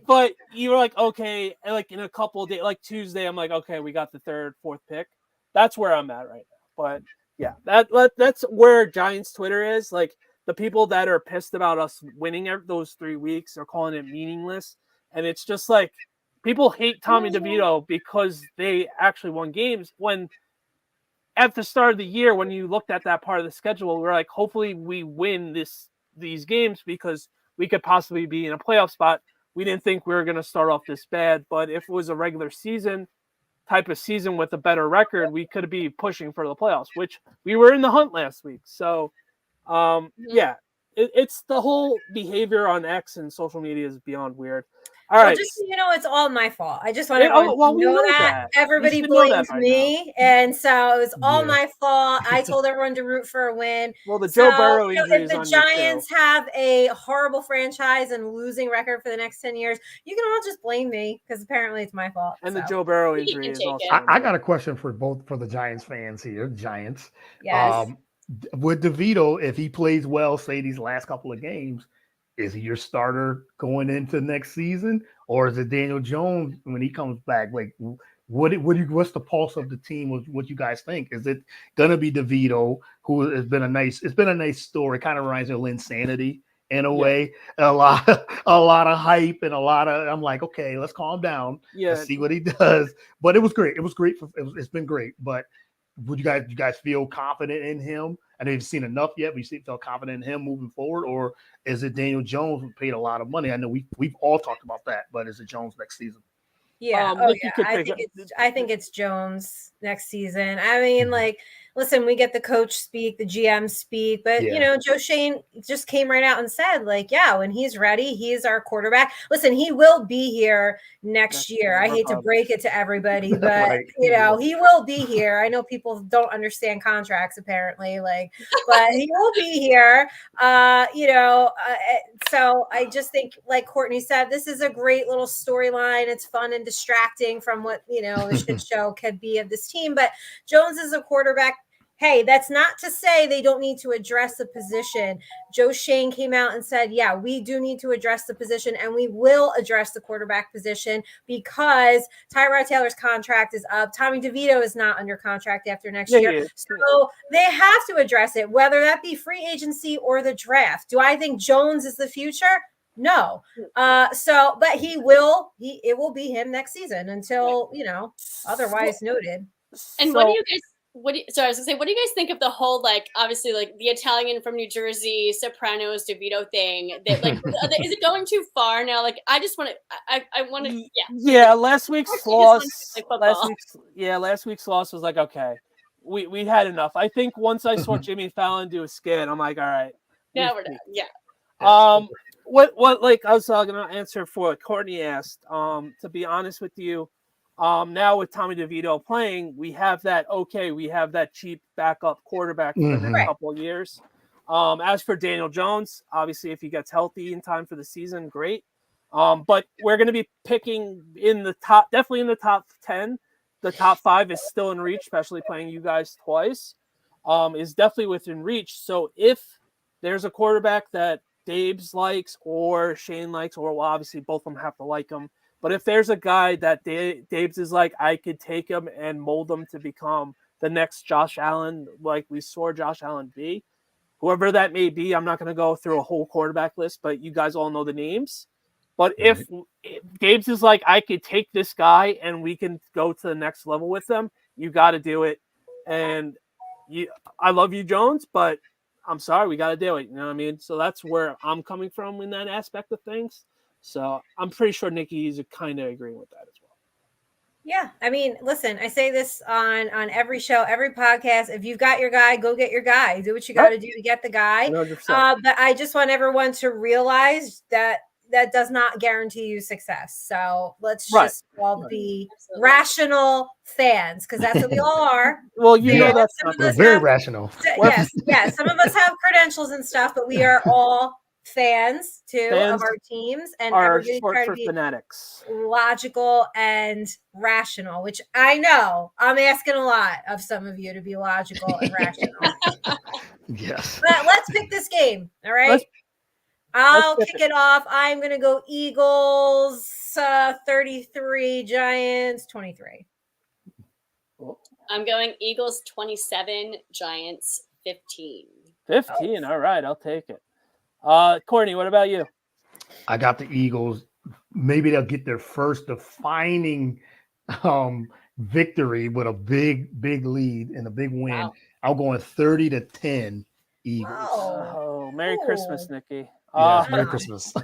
But you were like, okay, and like in a couple of days, like Tuesday, I'm like, okay, we got the third, fourth pick. That's where I'm at right now. But yeah, that's where Giants Twitter is. Like, the people that are pissed about us winning those 3 weeks are calling it meaningless. And it's just like, people hate Tommy DeVito because they actually won games, when at the start of the year, when you looked at that part of the schedule, we're like, hopefully we win these games because we could possibly be in a playoff spot. We didn't think we were going to start off this bad, but if it was a regular season type of season with a better record, we could be pushing for the playoffs, which we were in the hunt last week. So it's the whole behavior on X and social media is beyond weird. All right. Just so you know, it's all my fault. I just want to know that. Everybody blames me. And so it was all my fault. I told everyone to root for a win. Well, the Joe Burrow injury if the Giants have a horrible franchise and losing record for the next 10 years, you can all just blame me because apparently it's my fault. And the Joe Burrow injury is also. I got a question for the Giants fans here. Giants. Yes. With DeVito, if he plays well, say these last couple of games, is he your starter going into next season, or is it Daniel Jones when he comes back? Like, what's the pulse of the team? What you guys think? Is it gonna be DeVito, who has been a nice story? Kind of reminds me of Linsanity in a way. A lot of hype and a lot of. I'm like, okay, let's calm down. Yeah, let's see what he does. But it was great. It was great. It's been great. But would you guys feel confident in him? I know you've seen enough yet, but you feel confident in him moving forward, or is it Daniel Jones who paid a lot of money? I know we've all talked about that, but is it Jones next season? Yeah, I think it's Jones next season. I mean, like listen, we get the coach speak, the GM speak, but Joe Shane just came right out and said, like, yeah, when he's ready, he's our quarterback. Listen, he will be here next year. I hate to break it to everybody, but he will be here. I know people don't understand contracts apparently, but he will be here. So I just think, like Courtney said, this is a great little storyline. It's fun and distracting from what the shit show could be of this team. But Jones is a quarterback. Hey, that's not to say they don't need to address the position. Joe Shane came out and said, yeah, we do need to address the position, and we will address the quarterback position because Tyrod Taylor's contract is up. Tommy DeVito is not under contract after next year. So they have to address it, whether that be free agency or the draft. Do I think Jones is the future? No. But it will be him next season until, otherwise noted. And what do you guys what do you guys think of the whole, obviously, the Italian from New Jersey, Sopranos, DeVito thing? That is it going too far now? I just want to. I want to. Yeah. Yeah. Last week's loss. Last week's loss was okay. We had enough. I think once I saw Jimmy Fallon do a skit, I'm like, all right. Now we're done. Yeah. What I was going to answer for what Courtney asked. To be honest with you. Now with Tommy DeVito playing, we have that cheap backup quarterback for the next couple of years. As for Daniel Jones, obviously if he gets healthy in time for the season, great. But we're going to be picking definitely in the top 10. The top 5 is still in reach, especially playing you guys twice. Is definitely within reach. So if there's a quarterback that Dabes likes or Shane likes, or obviously both of them have to like him. But if there's a guy that Dabes is like, I could take him and mold him to become the next Josh Allen, like we saw Josh Allen be, whoever that may be, I'm not going to go through a whole quarterback list, but you guys all know the names. But if Dabes is like, I could take this guy and we can go to the next level with them, you got to do it. And I love you, Jones, but I'm sorry, we got to do it. You know what I mean? So that's where I'm coming from in that aspect of things. So I'm pretty sure Nikki is kind of agreeing with that as well. Yeah. I mean, listen, I say this on every show, every podcast. If you've got your guy, go get your guy. Do what you got to do to get the guy. But I just want everyone to realize that does not guarantee you success. So let's just all be rational fans, because that's what we all are. Well, that's very rational. Yes. Some of us have credentials and stuff, but we are all fans of our teams, and are short for fanatics. Logical and rational, which I know I'm asking a lot of some of you to be logical and rational. Yes. But let's pick this game. All right. I'll kick it off. I'm going to go Eagles 33, Giants 23. I'm going Eagles 27, Giants 15. 15. All right. I'll take it. Courtney, what about you? I got the Eagles. Maybe they'll get their first defining victory with a big lead and a big win. Wow. I'm going 30-10 Eagles. Wow. Oh, Merry Christmas, Nikki. Merry Christmas.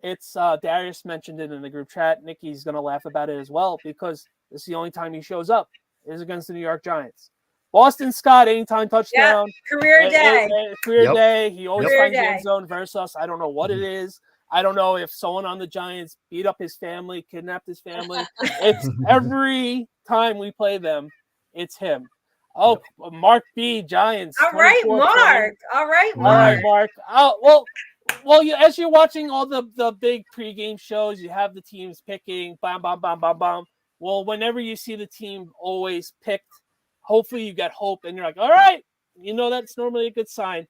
It's Darius mentioned it in the group chat. Nikki's going to laugh about it as well, because it's the only time he shows up is against the New York Giants. Boston Scott, anytime touchdown. Career day. Day. He always finds the end zone versus us. I don't know what it is. I don't know if someone on the Giants beat up his family, kidnapped his family. It's every time we play them, it's him. Oh, Mark B, Giants. All right, Mark. All right, Mark. Oh, well, as you're watching all the big pregame shows, you have the teams picking, bam, bam, bam, bam, bam. Well, whenever you see the team always picked, hopefully you get hope, and you're like, all right, that's normally a good sign.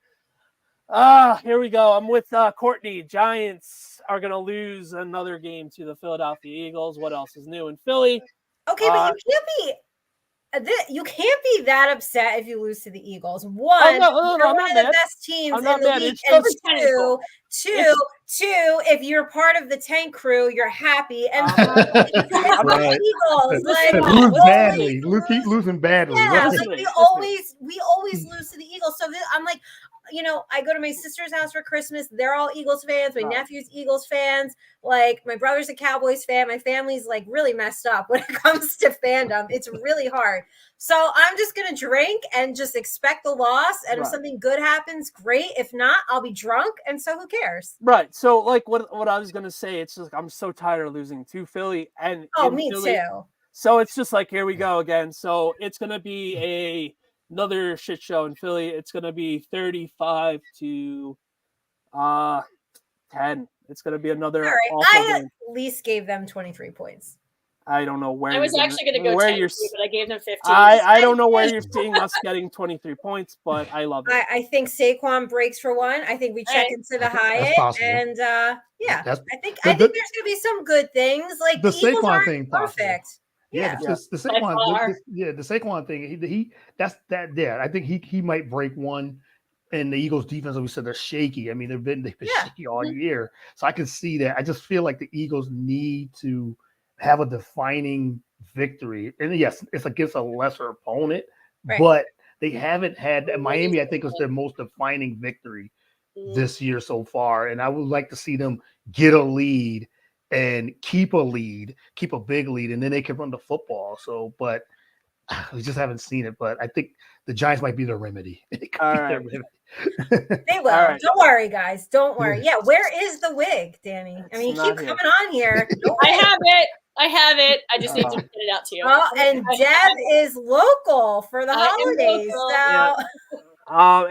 Here we go. I'm with Courtney. Giants are going to lose another game to the Philadelphia Eagles. What else is new in Philly? Okay, but you can't be that upset if you lose to the Eagles. One, you're one of the best teams in the league, and two, if you're part of the tank crew, you're happy. And the Eagles, keep losing badly. Yeah, we always lose to the Eagles. So I'm like, I go to my sister's house for Christmas. They're all Eagles fans. My nephew's Eagles fans. Like, my brother's a Cowboys fan. My family's like really messed up when it comes to fandom. It's really hard. So I'm just going to drink and just expect the loss. And if something good happens, great. If not, I'll be drunk. And so who cares? Right. So like what I was going to say, it's just, I'm so tired of losing to Philly and me Philly. too. So it's just like, here we go again. So it's going to be another shit show in Philly. It's going to be 35-10. It's going to be another awful I game. at least gave them 23 points. I don't know where I was actually going to go 10, but I gave them 15. I don't know where you're seeing us getting 23 points, but I love it. I think Saquon breaks for one. I think we check into the Hyatt, and I think there's going to be some good things. Like the Eagles aren't thing, perfect. Yeah, the Saquon, the Saquon thing. I think he might break one. And the Eagles defense, like we said, they're shaky. I mean, they've been shaky all year. So I can see that. I just feel like the Eagles need to have a defining victory. And yes, it's against a lesser opponent, but they haven't had Miami, I think, was their most defining victory this year so far. And I would like to see them get a lead and keep a big lead, and then they can run the football. So, but we just haven't seen it. But I think the Giants might be the remedy. All right. They will. Right. Don't worry, guys. Don't worry. Yeah, where is the wig, Danny? I mean, you keep coming on here. I have it. I just need to get it out to you. Oh, and Deb is local for the holidays. So.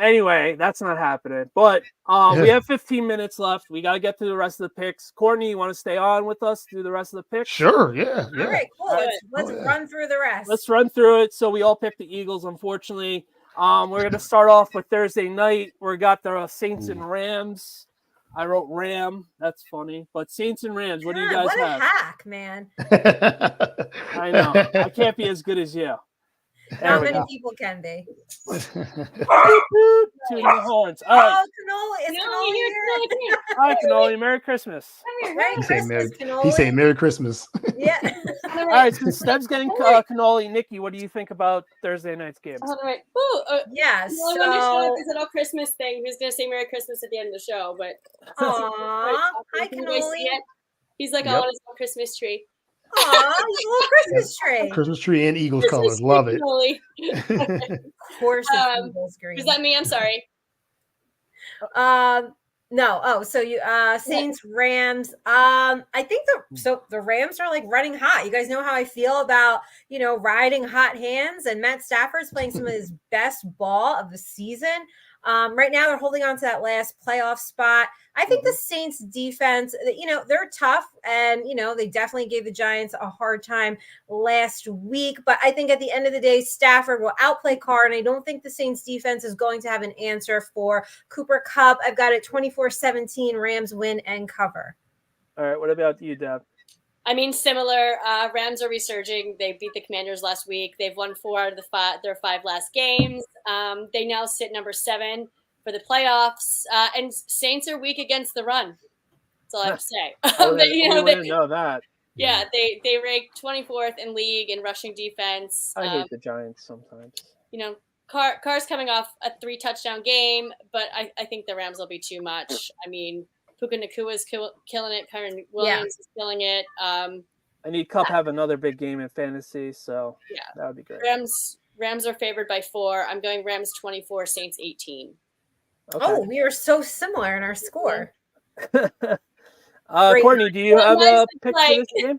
Anyway, that's not happening. But we have 15 minutes left. We got to get through the rest of the picks. Courtney, you want to stay on with us through the rest of the picks? Sure, yeah. All right, cool. Let's run through the rest. Let's run through it. So we all picked the Eagles, unfortunately. We're going to start off with Thursday night. We got the Saints and Rams. I wrote Ram. That's funny. But Saints and Rams, what do you guys have? What a hack, man. I know. I can't be as good as you. Not many people can be. Tuning the horns. All right. Oh, Cannoli. Is Cannoli here? Hi, Cannoli. Merry Christmas. Merry Christmas, Cannoli. He's saying Merry Christmas. Yeah. All right, since Deb's getting Cannoli, Nikki, what do you think about Thursday night's game? All right. Yeah, so... I wonder if this little Christmas thing, who's going to say Merry Christmas at the end of the show, but... Aww. Hi, Cannoli. He's like on his little Christmas tree. Aw, little Christmas tree. Christmas tree and Eagles colors. Love it. Of course it's Eagles green. Is that me? I'm sorry. No. Oh, so you Saints, Rams. I think the Rams are like running hot. You guys know how I feel about, riding hot hands, and Matt Stafford's playing some of his best ball of the season. Right now they're holding on to that last playoff spot. I think the Saints defense, they're tough, and, they definitely gave the Giants a hard time last week. But I think at the end of the day, Stafford will outplay Carr, and I don't think the Saints defense is going to have an answer for Cooper Kupp. I've got it 24-17, Rams win and cover. All right. What about you, Deb? I mean, similar. Rams are resurging. They beat the Commanders last week. They've won 4 out of their 5 last games. They now sit number 7 for the playoffs. And Saints are weak against the run. That's all I have to say. They know that. Yeah, they rank 24th in league in rushing defense. I hate the Giants sometimes. Carr's coming off a 3-touchdown game, but I think the Rams will be too much. I mean, Puka Nakua is killing it. Kyron Williams is killing it. I need Kupp have another big game in fantasy, so that would be great. Rams are favored by 4. I'm going Rams 24, Saints 18. Okay. Oh, we are so similar in our score. Courtney, do you have a pick for this game?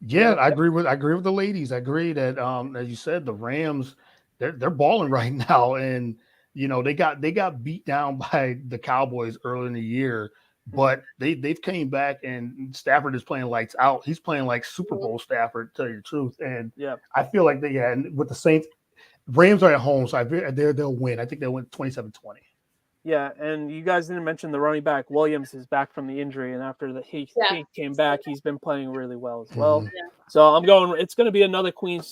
Yeah, I agree with the ladies. I agree that as you said, the Rams they're balling right now, and they got beat down by the Cowboys early in the year. But they've came back, and Stafford is playing lights out. He's playing like Super Bowl Stafford, to tell you the truth. And I feel like and with the Saints, Rams are at home, so they'll win. I think they'll win 27-20. Yeah, and you guys didn't mention the running back. Williams is back from the injury, and after he came back, he's been playing really well as well. Yeah. So it's going to be another clean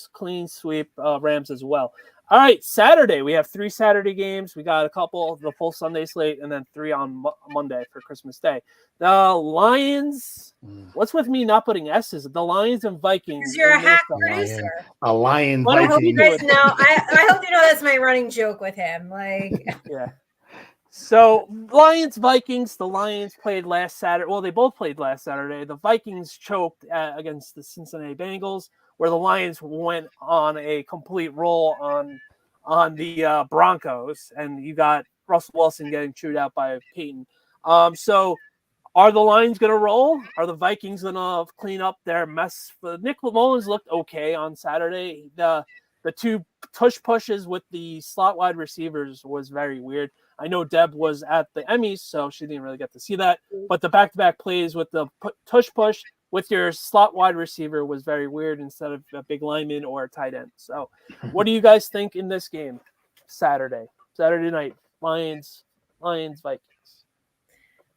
sweep, Rams as well. All right, Saturday. We have 3 Saturday games. We got a couple, the full Sunday slate, and then 3 on Monday for Christmas Day. The Lions, what's with me not putting S's? The Lions and Vikings. Because you're a hack producer. A Lion Viking. I hope you guys know. I hope you know that's my running joke with him. Like, yeah. So Lions-Vikings, the Lions played last Saturday. Well, they both played last Saturday. The Vikings choked against the Cincinnati Bengals, where the Lions went on a complete roll on the Broncos, and you got Russell Wilson getting chewed out by Peyton. So are the Lions going to roll? Are the Vikings going to clean up their mess? Nick Mullins looked okay on Saturday. The two tush pushes with the slot wide receivers was very weird. I know Deb was at the Emmys, so she didn't really get to see that. But the back-to-back plays with the tush push with your slot wide receiver was very weird instead of a big lineman or a tight end. So what do you guys think in this game Saturday night, Lions-Vikings?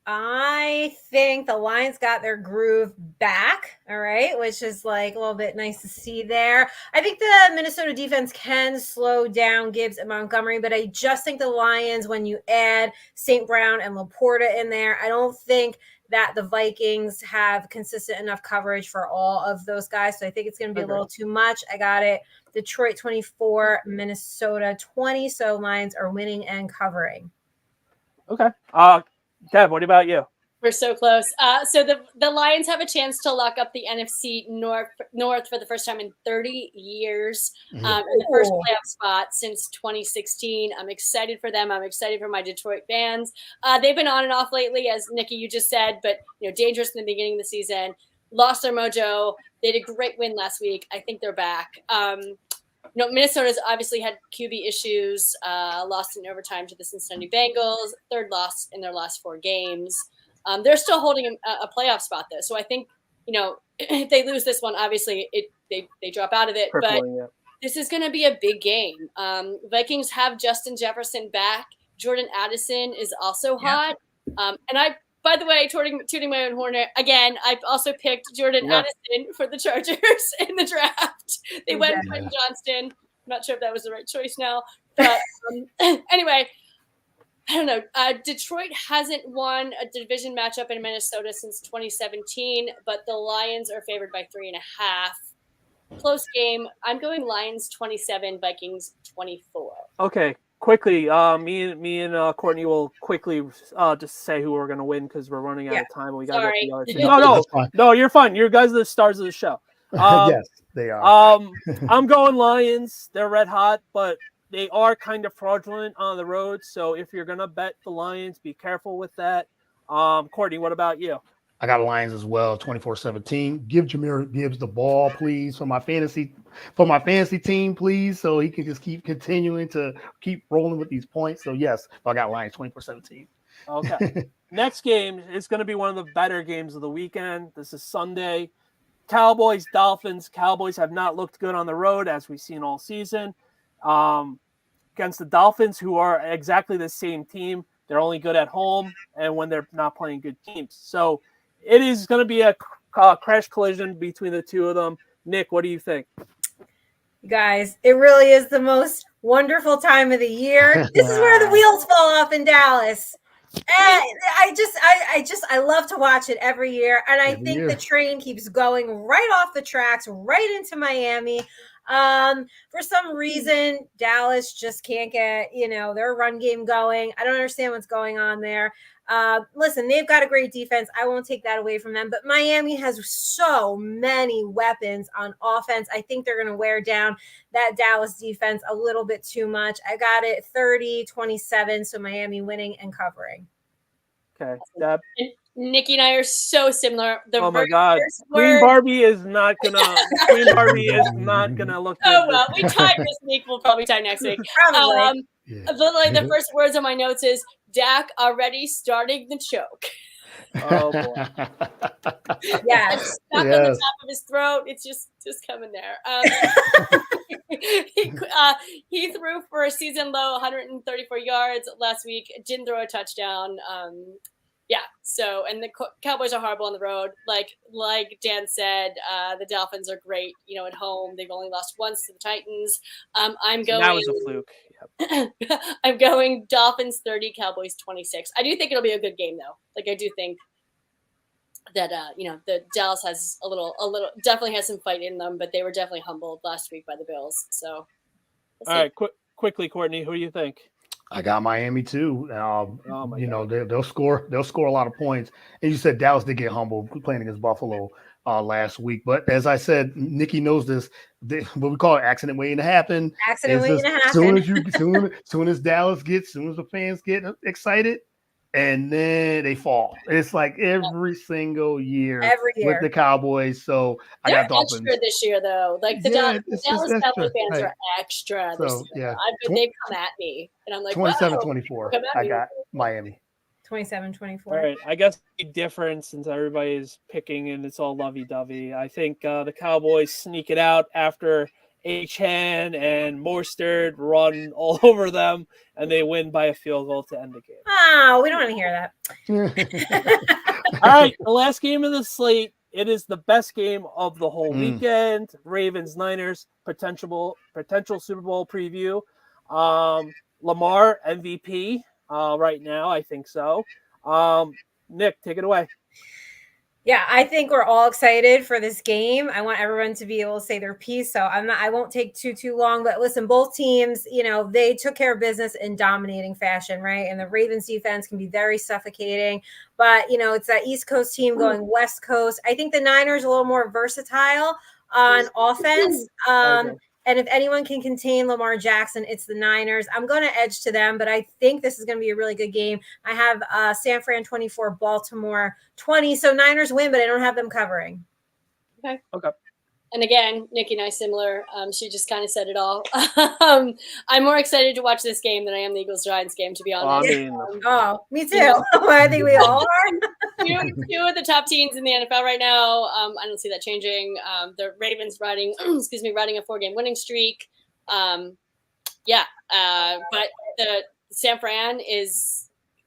I think the Lions got their groove back, all right, which is like a little bit nice to see there. I think the Minnesota defense can slow down Gibbs and Montgomery, but I just think the Lions, when you add St. Brown and Laporta in there, I don't think that the Vikings have consistent enough coverage for all of those guys. So I think it's going to be a little too much. I got it. Detroit 24, Minnesota 20. So Lions are winning and covering. Okay. Deb, what about you? We're so close. So the Lions have a chance to lock up the NFC North for the first time in 30 years, in the first playoff spot since 2016. I'm excited for them. I'm excited for my Detroit fans. They've been on and off lately, as Nikki, you just said, but dangerous in the beginning of the season. Lost their mojo. They did a great win last week. I think they're back. Minnesota's obviously had QB issues, lost in overtime to the Cincinnati Bengals, third loss in their last 4 games. They're still holding a playoff spot, though. So I think, if they lose this one, obviously they drop out of it. This is going to be a big game. Vikings have Justin Jefferson back. Jordan Addison is also hot. And I, by the way, tooting my own horn again, I've also picked Jordan Addison for the Chargers in the draft. They went with Quentin Johnston. I'm not sure if that was the right choice now. But anyway, I don't know. Detroit hasn't won a division matchup in Minnesota since 2017, but the Lions are favored by 3.5. Close game. I'm going Lions 27, Vikings 24. Okay. Quickly, me and Courtney will quickly just say who we're going to win because we're running out of time. We got the other two. No, you're fine. You guys are the stars of the show. Yes, they are. I'm going Lions. They're red hot, but they are kind of fraudulent on the road. So if you're going to bet the Lions, be careful with that. Courtney, what about you? I got Lions as well, 24-17. Give Jahmyr Gibbs the ball, please, for my fantasy team, please, so he can just keep continuing to keep rolling with these points. So yes, I got Lions 24-17. Okay. Next game is going to be one of the better games of the weekend. This is Sunday. Cowboys-Dolphins. Cowboys have not looked good on the road, as we've seen all season. Against the Dolphins, who are exactly the same team. They're only good at home and when they're not playing good teams. So it is going to be a crash collision between the two of them. Nick, what do you think? You guys, it really is the most wonderful time of the year. This is where the wheels fall off in Dallas. And I love to watch it every year. And I think the train keeps going right off the tracks, right into Miami. For some reason, Dallas just can't get, their run game going. I don't understand what's going on there. Listen, they've got a great defense. I won't take that away from them, but Miami has so many weapons on offense. I think they're going to wear down that Dallas defense a little bit too much. I got it 30-27. So Miami winning and covering. Okay. Deb? Nikki and I are so similar. Oh my God. Queen Barbie is not gonna look good. Oh well, we tied this week. We'll probably tie next week. Probably. Literally, the first words on my notes is Dak already starting the choke. Oh boy. Yeah. It's stuck on the top of his throat. It's just coming there. He threw for a season low 134 yards last week. Didn't throw a touchdown. Yeah. So, and the Cowboys are horrible on the road. Like Dan said, the Dolphins are great, at home. They've only lost once to the Titans. I'm going. That was a fluke. Yep. I'm going Dolphins 30, Cowboys 26. I do think it'll be a good game though. Like I do think that the Dallas has a little definitely has some fight in them, but they were definitely humbled last week by the Bills. So all right, quickly, Courtney, who do you think? I got Miami too. my God. They'll score a lot of points. And you said Dallas did get humbled playing against Buffalo last week. But as I said, Nikki knows this. What we call it accident waiting to happen. Accident waiting to happen. Soon as the fans get excited, and then they fall. It's like every single year with the Cowboys. So they're I got Dolphins extra this year, though. Like the Dallas Cowboys fans are extra this year. They've come at me, and I'm like, 27-24. I got Miami. 27-24. All right. I guess the difference, since everybody's picking and it's all lovey-dovey, I think the Cowboys sneak it out after Achane and Mostert run all over them, and they win by a field goal to end the game. Oh, we don't want to hear that. All right, the last game of the slate. It is the best game of the whole weekend. Ravens-Niners, potential Super Bowl preview. Lamar MVP right now, I think so. Nick, take it away. Yeah, I think we're all excited for this game. I want everyone to be able to say their piece. So I won't take too long, but listen, both teams, they took care of business in dominating fashion, right? And the Ravens defense can be very suffocating, but it's that East Coast team going West Coast. I think the Niners are a little more versatile on offense. And if anyone can contain Lamar Jackson, it's the Niners. I'm going to edge to them, but I think this is going to be a really good game. I have San Fran 24, Baltimore 20. So Niners win, but I don't have them covering. Okay. And again, Nikki and I similar. She just kind of said it all. I'm more excited to watch this game than I am the Eagles-Giants game, to be honest. Me too. I think we all are. Two of the top teams in the NFL right now. I don't see that changing. The Ravens riding a 4-game winning streak. But the San Fran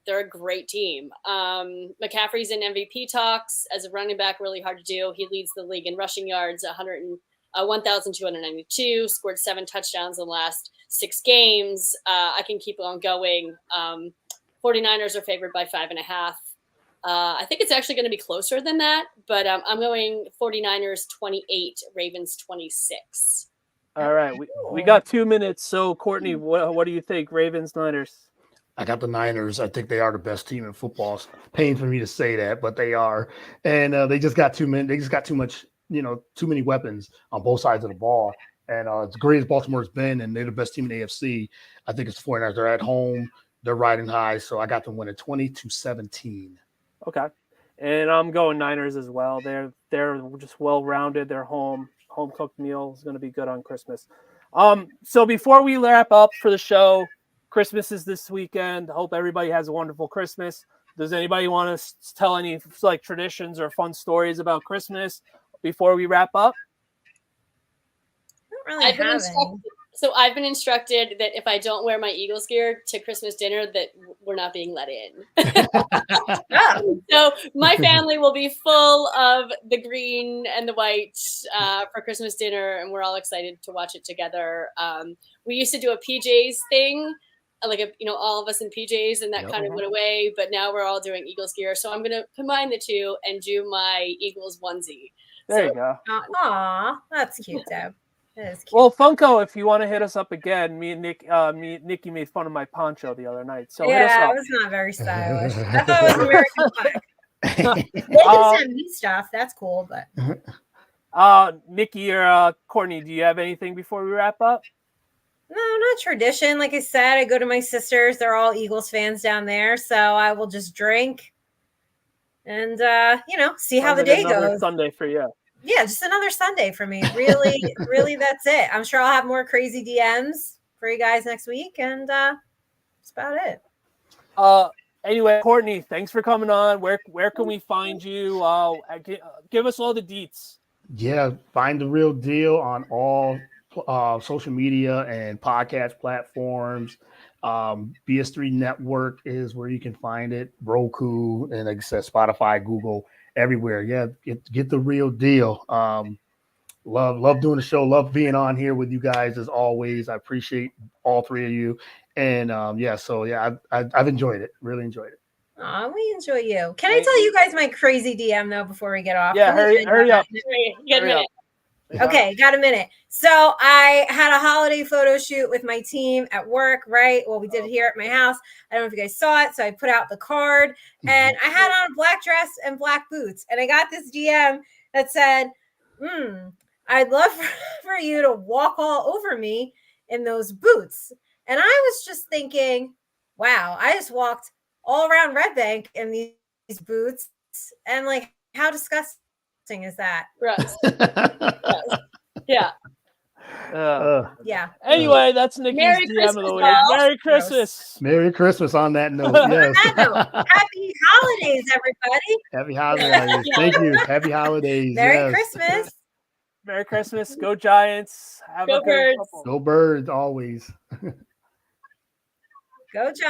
they're a great team. McCaffrey's in MVP talks as a running back, really hard to do. He leads the league in rushing yards, 1,292, scored 7 touchdowns in the last 6 games. I can keep on going. 49ers are favored by 5.5. I think it's actually going to be closer than that, but I'm going 49ers 28, Ravens 26. All right, we got 2 minutes. So, Courtney, what do you think? Ravens, Niners? I got the Niners. I think they are the best team in football. It's pain for me to say that, but they are. And they just got too many. They just got too much, too many weapons on both sides of the ball. And as great as Baltimore's been, and they're the best team in the AFC, I think it's the 49ers. They're at home. They're riding high. So I got them winning 20-17. Okay. And I'm going Niners as well. They're just well-rounded. Their home-cooked meal is going to be good on Christmas. So before we wrap up for the show, Christmas is this weekend. I hope everybody has a wonderful Christmas. Does anybody want to tell any traditions or fun stories about Christmas before we wrap up? I don't really have any. So I've been instructed that if I don't wear my Eagles gear to Christmas dinner, that we're not being let in. So my family will be full of the green and the white for Christmas dinner, and we're all excited to watch it together. We used to do a PJs thing, all of us in PJs, and that kind of went away. But now we're all doing Eagles gear, so I'm going to combine the two and do my Eagles onesie. There you go. Aw, that's cute, Deb. Well, Funko, if you want to hit us up again, me and Nikki made fun of my poncho the other night. So hit us up. It was not very stylish. I thought it was American flag. They can send me stuff. That's cool, but Nikki or Courtney, do you have anything before we wrap up? No, not tradition. Like I said, I go to my sisters. They're all Eagles fans down there, so I will just drink and see how the day goes. Sunday for you. Yeah, just another Sunday for me. Really, really, that's it. I'm sure I'll have more crazy DMs for you guys next week, and that's about it. Anyway, Courtney, thanks for coming on. Where can we find you? Give us all the deets. Yeah, find The Real Deal on all social media and podcast platforms. BS3 Network is where you can find it. Roku, and like I said, Spotify, Google. Everywhere. Yeah, get The Real Deal. Love doing the show. Love being on here with you guys as always. I appreciate all 3 of you. And I've enjoyed it. Really enjoyed it. Aw, we enjoy you. Can I tell you guys my crazy DM though before we get off? Yeah, hurry up. Hurry up. Okay, got a minute. So I had a holiday photo shoot with my team at work, right? Well, we did it here at my house. I don't know if you guys saw it. So I put out the card and I had on a black dress and black boots. And I got this DM that said, I'd love for you to walk all over me in those boots. And I was just thinking, wow, I just walked all around Red Bank in these boots. And like, how disgusting is that? Gross. Yeah. Yeah. Anyway, that's Nikki's Merry DM Christmas, of the week. all. Merry Christmas. Merry Christmas on that note. Yes. Happy holidays, everybody. Happy holidays. Thank you. Happy holidays. Merry Christmas. Merry Christmas. Go Giants. Have Go a good Birds. football. Go Birds always. Go Giants.